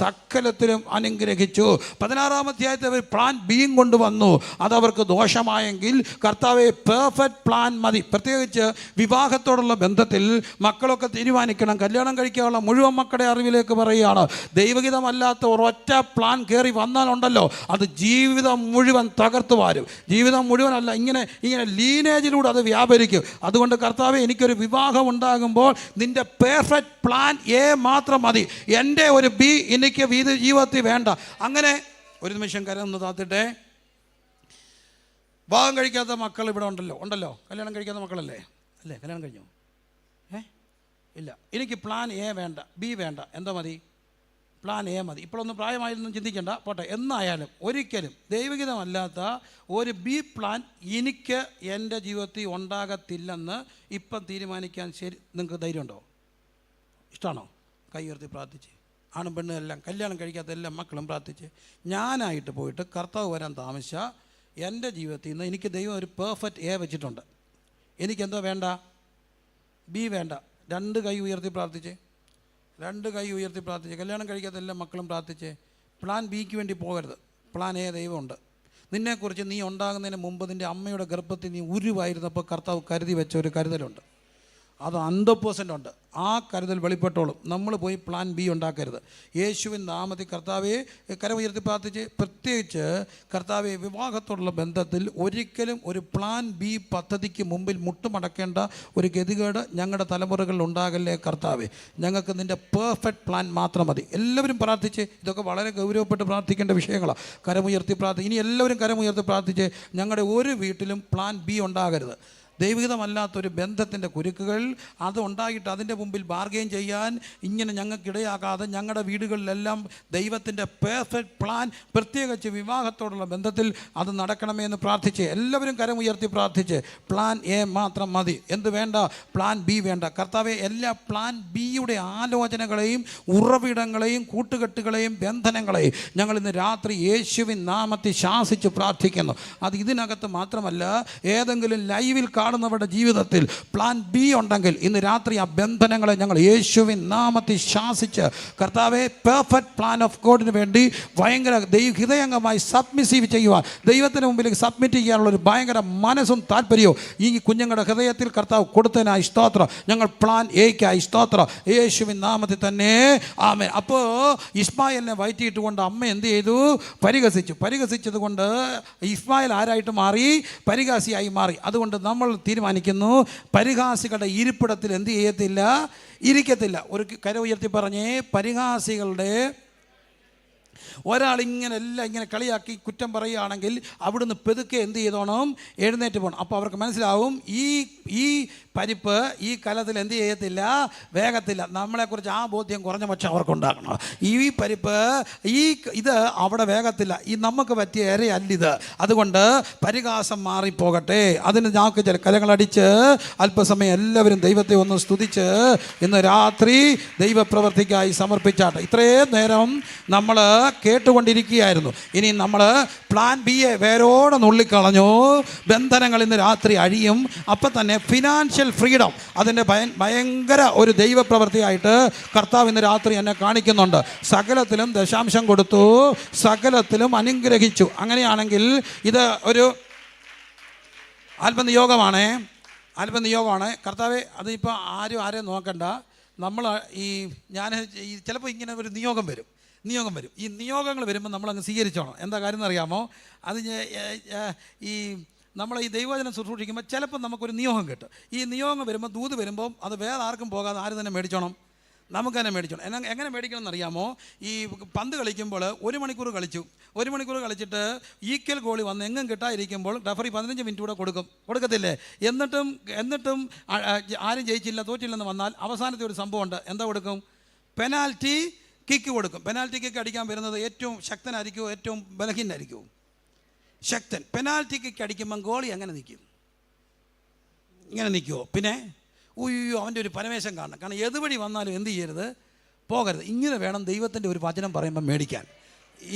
സകലത്തിലും അനുഗ്രഹിച്ചു. 16-ാം അധ്യായത്തിൽ അവർ പ്ലാൻ ബിയും കൊണ്ടുവന്നു. അതവർക്ക് ദോഷമായെങ്കിൽ കർത്താവെ പെർഫെക്റ്റ് പ്ലാൻ മതി. പ്രത്യേകിച്ച് വിവാഹത്തോടുള്ള ബന്ധത്തിൽ മക്കളൊക്കെ തീരുമാനിക്കണം. കല്യാണം കഴിക്കാനുള്ള മുഴുവൻ മക്കളുടെ അറിവിലേക്ക് പറയുകയാണ്, ദൈവഹിതമല്ലാത്ത ഒരൊറ്റ പ്ലാൻ കയറി വന്നാലുണ്ടല്ലോ അത് ജീവിതം മുഴുവൻ തകർത്തു വാരും. ജീവിതം മുഴുവനല്ല, ഇങ്ങനെ ലീനേജിലൂടെ അത് വ്യാപരിക്കും. അതുകൊണ്ട് കർത്താവേ, എനിക്കൊരു വിവാഹം ഉണ്ടാകുമ്പോൾ നിൻ്റെ പെർഫെക്റ്റ് പ്ലാൻ എ മാത്രം മതി, എൻ്റെ ഒരു ബി എനിക്ക് ജീവിതത്തിൽ വേണ്ട. അങ്ങനെ ഒരു നിമിഷം കരന്ന് താത്തിട്ടെ. വിവാഹം കഴിക്കാത്ത മക്കൾ ഇവിടെ ഉണ്ടല്ലോ. കല്യാണം കഴിക്കാത്ത മക്കളല്ലേ? അല്ലേ? കല്യാണം കഴിഞ്ഞു? ഇല്ല. എനിക്ക് പ്ലാൻ എ വേണ്ട, ബി വേണ്ട, എന്താ മതി? പ്ലാൻ എ മതി. ഇപ്പോഴൊന്നും പ്രായമായൊന്നും ചിന്തിക്കേണ്ട, പോട്ടെ. എന്നായാലും ഒരിക്കലും ദൈവഹിതമല്ലാത്ത ഒരു ബി പ്ലാൻ എനിക്ക് എൻ്റെ ജീവിതത്തിൽ ഉണ്ടാകത്തില്ലെന്ന് ഇപ്പം തീരുമാനിക്കാൻ ശരി നിങ്ങൾക്ക് ധൈര്യമുണ്ടോ? ഇഷ്ടമാണോ? കൈ ഉയർത്തി പ്രാർത്ഥിച്ച്. ആണും പെണ്ണും എല്ലാം, കല്യാണം കഴിക്കാത്ത എല്ലാ മക്കളും പ്രാർത്ഥിച്ച്. ഞാനായിട്ട് പോയിട്ട് കർത്താവ് വരാൻ താമസിച്ച എൻ്റെ ജീവിതത്തിൽ നിന്ന് എനിക്ക് ദൈവം ഒരു പെർഫെക്റ്റ് എ വെച്ചിട്ടുണ്ട്. എനിക്കെന്തോ വേണ്ട? ബി വേണ്ട. രണ്ട് കൈ ഉയർത്തി പ്രാർത്ഥിച്ച്. കല്യാണം കഴിക്കാത്ത എല്ലാ മക്കളും പ്രാർത്ഥിച്ച്. പ്ലാൻ ബിക്ക് വേണ്ടി പോകരുത്. പ്ലാൻ എ ദൈവമുണ്ട്. നിന്നെക്കുറിച്ച് നീ ഉണ്ടാകുന്നതിന് മുമ്പ് നിൻ്റെ അമ്മയുടെ ഗർഭത്തിൽ നീ ഉരുവായിരുന്നപ്പോൾ കർത്താവ് കരുതി വെച്ച ഒരു കരുതലുണ്ട്. അത് 100% ഉണ്ട്. ആ കരുതൽ വെളിപ്പെട്ടോളും. നമ്മൾ പോയി പ്ലാൻ ബി ഉണ്ടാക്കരുത്. യേശുവിൻ നാമത്തിൽ കർത്താവെ കരമുയർത്തി പ്രാർത്ഥിച്ച്. പ്രത്യേകിച്ച് കർത്താവെ വിവാഹത്തോടുള്ള ബന്ധത്തിൽ ഒരിക്കലും ഒരു പ്ലാൻ ബി പദ്ധതിക്ക് മുമ്പിൽ മുട്ടുമടക്കേണ്ട ഒരു ഗതികേട് ഞങ്ങളുടെ തലമുറകളിൽ ഉണ്ടാകല്ലേ കർത്താവെ. ഞങ്ങൾക്ക് നിൻ്റെ പെർഫെക്റ്റ് പ്ലാൻ മാത്രം മതി. എല്ലാവരും പ്രാർത്ഥിച്ച്. ഇതൊക്കെ വളരെ ഗൗരവപ്പെട്ട് പ്രാർത്ഥിക്കേണ്ട വിഷയങ്ങളാണ്. കരമുയർത്തി ഇനി എല്ലാവരും കരമുയർത്തി പ്രാർത്ഥിച്ച്. ഞങ്ങളുടെ ഒരു വീട്ടിലും പ്ലാൻ ബി ഉണ്ടാകരുത്. ദൈവഹിതമല്ലാത്തൊരു ബന്ധത്തിൻ്റെ കുരുക്കുകൾ അത് ഉണ്ടായിട്ട് അതിൻ്റെ മുമ്പിൽ ബാർഗെയിൻ ചെയ്യാൻ ഇങ്ങനെ ഞങ്ങൾക്കിടയാകാതെ ഞങ്ങളുടെ വീടുകളിലെല്ലാം ദൈവത്തിൻ്റെ പെർഫെക്റ്റ് പ്ലാൻ, പ്രത്യേകിച്ച് വിവാഹത്തോടുള്ള ബന്ധത്തിൽ അത് നടക്കണമേ എന്ന് പ്രാർത്ഥിച്ച്. എല്ലാവരും കരമുയർത്തി പ്രാർത്ഥിച്ച്. പ്ലാൻ എ മാത്രം മതി. എന്ത് വേണ്ട? പ്ലാൻ ബി വേണ്ട. കർത്താവെ, എല്ലാ പ്ലാൻ ബിയുടെ ആലോചനകളെയും ഉറവിടങ്ങളെയും കൂട്ടുകെട്ടുകളെയും ബന്ധനങ്ങളെയും ഞങ്ങൾ ഇന്ന് രാത്രി യേശുവിൻ നാമത്തിൽ ശാസിച്ച് പ്രാർത്ഥിക്കുന്നു. അത് ഇതിനകത്ത് മാത്രമല്ല, ഏതെങ്കിലും ലൈവിൽ കാണുന്നവരുടെ ജീവിതത്തിൽ പ്ലാൻ ബി ഉണ്ടെങ്കിൽ ഇന്ന് രാത്രി ആ ബന്ധനങ്ങളെ ഞങ്ങൾ യേശുവിൻ നാമത്തിൽ ശാസിച്ച് കർത്താവെ പെർഫെക്റ്റ് പ്ലാൻ ഓഫ് ഗോഡിന് വേണ്ടി ഭയങ്കര ഹൃദയംഗമായി സബ്മിസീവ് ചെയ്യുവാൻ, ദൈവത്തിന് മുമ്പിൽ സബ്മിറ്റ് ചെയ്യാനുള്ളൊരു ഭയങ്കര മനസ്സും താല്പര്യവും ഈ കുഞ്ഞുങ്ങളുടെ ഹൃദയത്തിൽ കർത്താവ് കൊടുത്തതിനായി സ്തോത്രം. ഞങ്ങൾ പ്ലാൻ എയ്ക്കായി സ്തോത്രം യേശുവിൻ നാമത്തിൽ തന്നെ. ആമേൻ. അപ്പോൾ ഇസ്മായിലിനെ വയറ്റിയിട്ടുകൊണ്ട് അമ്മ എന്ത് ചെയ്തു? പരിഹസിച്ചത് കൊണ്ട് ഇസ്മായിൽ ആരായിട്ട് മാറി? പരിഹാസിയായി മാറി. അതുകൊണ്ട് നമ്മൾ തീരുമാനിക്കുന്നു, പരിഹാസികളുടെ ഇരിപ്പിടത്തിൽ എന്ത് ചെയ്യത്തില്ല? ഇരിക്കത്തില്ല. ഒരു കര ഉയർത്തി പറഞ്ഞേ, പരിഹാസികളുടെ ഒരാളിങ്ങനെ എല്ലാം ഇങ്ങനെ കളിയാക്കി കുറ്റം പറയുകയാണെങ്കിൽ അവിടുന്ന് പെതുക്കെ എന്ത് ചെയ്തോണം? എഴുന്നേറ്റ് പോകണം. അപ്പോൾ അവർക്ക് മനസ്സിലാവും ഈ പരിപ്പ് ഈ കലത്തിൽ എന്ത് ചെയ്യത്തില്ല? വേഗത്തില്ല. നമ്മളെക്കുറിച്ച് ആ ബോധ്യം കുറഞ്ഞ പക്ഷം അവർക്കുണ്ടാക്കണം. ഈ പരിപ്പ് ഇത് അവിടെ വേഗത്തില്ല. ഈ നമുക്ക് പറ്റിയ ഇരയല്ലിത്. അതുകൊണ്ട് പരിഹാസം മാറിപ്പോകട്ടെ. അതിന് ഞങ്ങൾക്ക് ചില കലങ്ങളടിച്ച് അല്പസമയം എല്ലാവരും ദൈവത്തെ ഒന്ന് സ്തുതിച്ച് ഇന്ന് രാത്രി ദൈവപ്രവർത്തിക്കായി സമർപ്പിച്ചാട്ടെ. ഇത്രയും നേരം നമ്മൾ കേട്ടുകൊണ്ടിരിക്കുകയായിരുന്നു. ഇനി നമ്മൾ പ്ലാൻ ബിയെ വേരോടെ നുള്ളിക്കളഞ്ഞു. ബന്ധനങ്ങൾ ഇന്ന് രാത്രി അഴിയും. അപ്പം തന്നെ ഫിനാൻഷ്യൽ ഫ്രീഡം, അതിൻ്റെ ഭയങ്കര ഒരു ദൈവപ്രവൃത്തിയായിട്ട് കർത്താവ് ഇന്ന് രാത്രി എന്നെ കാണിക്കുന്നുണ്ട്. സകലത്തിലും ദശാംശം കൊടുത്തു, സകലത്തിലും അനുഗ്രഹിച്ചു. അങ്ങനെയാണെങ്കിൽ ഇത് ഒരു ആത്മനിയോഗമാണ്. കർത്താവെ, അതിപ്പോൾ ആരെയും നോക്കണ്ട. നമ്മൾ ഞാൻ ചിലപ്പോൾ ഇങ്ങനെ ഒരു നിയോഗം വരും. ഈ നിയോഗങ്ങൾ വരുമ്പോൾ നമ്മളങ്ങ് സ്വീകരിച്ചോണം. എന്താ കാര്യം എന്നറിയാമോ? അത് നമ്മൾ ഈ ദൈവവചനം ശുശ്രൂഷിക്കുമ്പോൾ ചിലപ്പോൾ നമുക്കൊരു നിയോഗം കിട്ടും. ഈ നിയോഗം വരുമ്പോൾ, ദൂത് വരുമ്പോൾ അത് വേറെ ആർക്കും പോകാതെ ആര് തന്നെ മേടിച്ചോണം? നമുക്ക് തന്നെ മേടിച്ചോണം. എങ്ങനെ മേടിക്കണം എന്നറിയാമോ? ഈ പന്ത് കളിക്കുമ്പോൾ 1 മണിക്കൂർ കളിച്ചിട്ട് ഈക്വൽ ഗോളി വന്ന് എങ്ങും കിട്ടാതിരിക്കുമ്പോൾ റഫറി 15 മിനിറ്റ് കൂടെ കൊടുക്കത്തില്ലേ? എന്നിട്ടും ആരും ജയിച്ചില്ല, തോറ്റില്ലെന്ന് വന്നാൽ അവസാനത്തെ ഒരു സംഭവമുണ്ട്. എന്താ കൊടുക്കും? പെനാൽറ്റി കിക്ക് കൊടുക്കും. പെനാൽറ്റി കിക്ക് അടിക്കാൻ വരുന്നത് ഏറ്റവും ശക്തനായിരിക്കുമോ ഏറ്റവും ബലഹീനായിരിക്കുമോ? ശക്തൻ. പെനാൽറ്റി കിക്ക് അടിക്കുമ്പം ഗോളി അങ്ങനെ നിൽക്കും. ഇങ്ങനെ നിൽക്കുമോ? പിന്നെ അവൻ്റെ ഒരു പരമേശം കാണണം. കാരണം ഏതുവഴി വന്നാലും എന്ത് ചെയ്യരുത്? പോകരുത്. ഇങ്ങനെ വേണം ദൈവത്തിൻ്റെ ഒരു വചനം പറയുമ്പം മേടിക്കാൻ.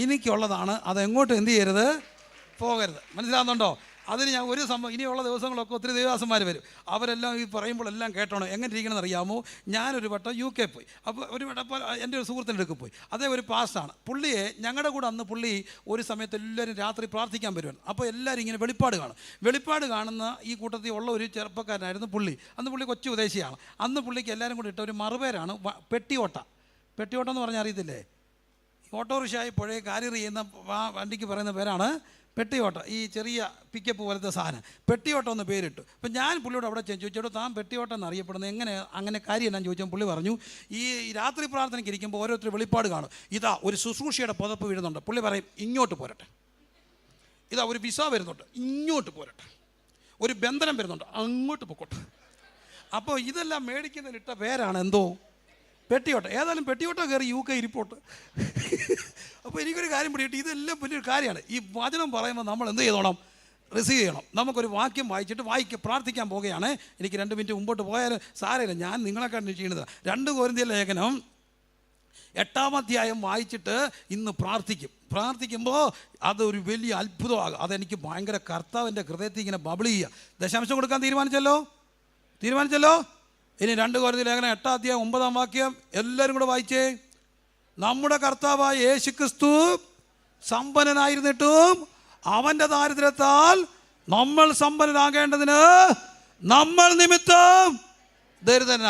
എനിക്കുള്ളതാണ്, അതെങ്ങോട്ടും എന്ത് ചെയ്യരുത്? പോകരുത്. മനസ്സിലാകുന്നുണ്ടോ? അതിന് ഞാൻ ഒരു സംഭവം, ഇനിയുള്ള ദിവസങ്ങളൊക്കെ ഒത്തിരി ദേവദാസന്മാർ വരും. അവരെല്ലാം ഈ പറയുമ്പോഴെല്ലാം കേട്ടോണം. എങ്ങനെ ഇരിക്കണമെന്ന് അറിയാമോ? ഞാനൊരു വട്ടം UK പോയി. അപ്പോൾ ഒരു വട്ടം എൻ്റെ ഒരു സുഹൃത്തിൻ്റെ അടുക്ക് പോയി. അതേ ഒരു പാസ്റ്റാണ്. പുള്ളിയെ ഞങ്ങളുടെ കൂടെ അന്ന് പുള്ളി ഒരു സമയത്ത് എല്ലാവരും രാത്രി പ്രാർത്ഥിക്കാൻ വരുവാണ്. അപ്പോൾ എല്ലാവരും ഇങ്ങനെ വെളിപ്പാട് കാണുന്ന ഈ കൂട്ടത്തിൽ ഉള്ള ഒരു ചെറുപ്പക്കാരനായിരുന്നു പുള്ളി. അന്ന് പുള്ളി കൊച്ചു ഉദ്ദേശിയാണ്. അന്ന് പുള്ളിക്ക് എല്ലാവരും കൂടി ഇട്ട ഒരു മറുപേരാണ് പെട്ടിയോട്ട എന്ന് പറഞ്ഞാൽ അറിയത്തില്ലേ? ഓട്ടോറിക്ഷയായി പുഴയെ കാരിയർ ചെയ്യുന്ന വണ്ടിക്ക് പറയുന്ന പേരാണ് പെട്ടിയോട്ട. ഈ ചെറിയ പിക്കപ്പ് പോലത്തെ സാധനം പെട്ടിയോട്ടം എന്ന് പേരിട്ടു. അപ്പം ഞാൻ പുള്ളിയോട് അവിടെ ചോദിച്ചോട്ടോ, താൻ പെട്ടിയോട്ടം എന്നറിയപ്പെടുന്നത് അങ്ങനെ കാര്യം എന്നാന്ന് ചോദിച്ചാൽ പുള്ളി പറഞ്ഞു, ഈ രാത്രി പ്രാർത്ഥനയ്ക്ക് ഇരിക്കുമ്പോൾ ഓരോരുത്തർ വെളിപ്പാട് കാണും. ഇതാ ഒരു ശുശ്രൂഷയുടെ പുതപ്പ് വീഴുന്നുണ്ട്. പുള്ളി പറയും, ഇങ്ങോട്ട് പോരട്ടെ. ഇതാ ഒരു വിസ വരുന്നുണ്ട്, ഇങ്ങോട്ട് പോരട്ടെ. ഒരു ബന്ധനം വരുന്നുണ്ട്, അങ്ങോട്ട് പൊക്കോട്ടെ. അപ്പോൾ ഇതെല്ലാം മേടിക്കുന്നതിലിട്ട പേരാണ് എന്തോ? പെട്ടിയോട്ടം. ഏതായാലും പെട്ടിയോട്ടം കയറി UK ഇരിപ്പോട്ട്. അപ്പോൾ എനിക്കൊരു കാര്യം പിടിയിട്ട്, ഇതെല്ലാം വലിയൊരു കാര്യമാണ്. ഈ വചനം പറയുമ്പോൾ നമ്മൾ എന്ത് ചെയ്തോണം? റിസീവ് ചെയ്യണം. നമുക്കൊരു വാക്യം വായിച്ചിട്ട് പ്രാർത്ഥിക്കാൻ പോവുകയാണ്. എനിക്ക് 2 മിനിറ്റ് മുമ്പോട്ട് പോയാലും സാരമില്ല, ഞാൻ നിങ്ങളെക്കാളും ചെയ്യുന്നത്. 2 കൊരിന്ത്യർ ലേഖനം 8-ാം അധ്യായം വായിച്ചിട്ട് ഇന്ന് പ്രാർത്ഥിക്കുമ്പോൾ അതൊരു വലിയ അത്ഭുതമാകും. അതെനിക്ക് ഭയങ്കര കർത്താവിൻ്റെ ഹൃദയത്തിൽ ഇങ്ങനെ ബബിൾ ചെയ്യുക. ദശാംശം കൊടുക്കാൻ തീരുമാനിച്ചല്ലോ. ഇനി 2 കൊരിന്ത്യർ ലേഖനം 8-ാം അധ്യായം 9-ാം വാക്യം എല്ലാവരും കൂടെ വായിച്ചേ. നമ്മുടെ കർത്താവായ യേശുക്രിസ്തു സമ്പന്നനായിരുന്നിട്ടും അവൻ്റെ ദാരിദ്ര്യത്താൽ നമ്മൾ സമ്പന്നരാകേണ്ടതിന് നമ്മൾ നിമിത്തം ദരിദ്രനായി.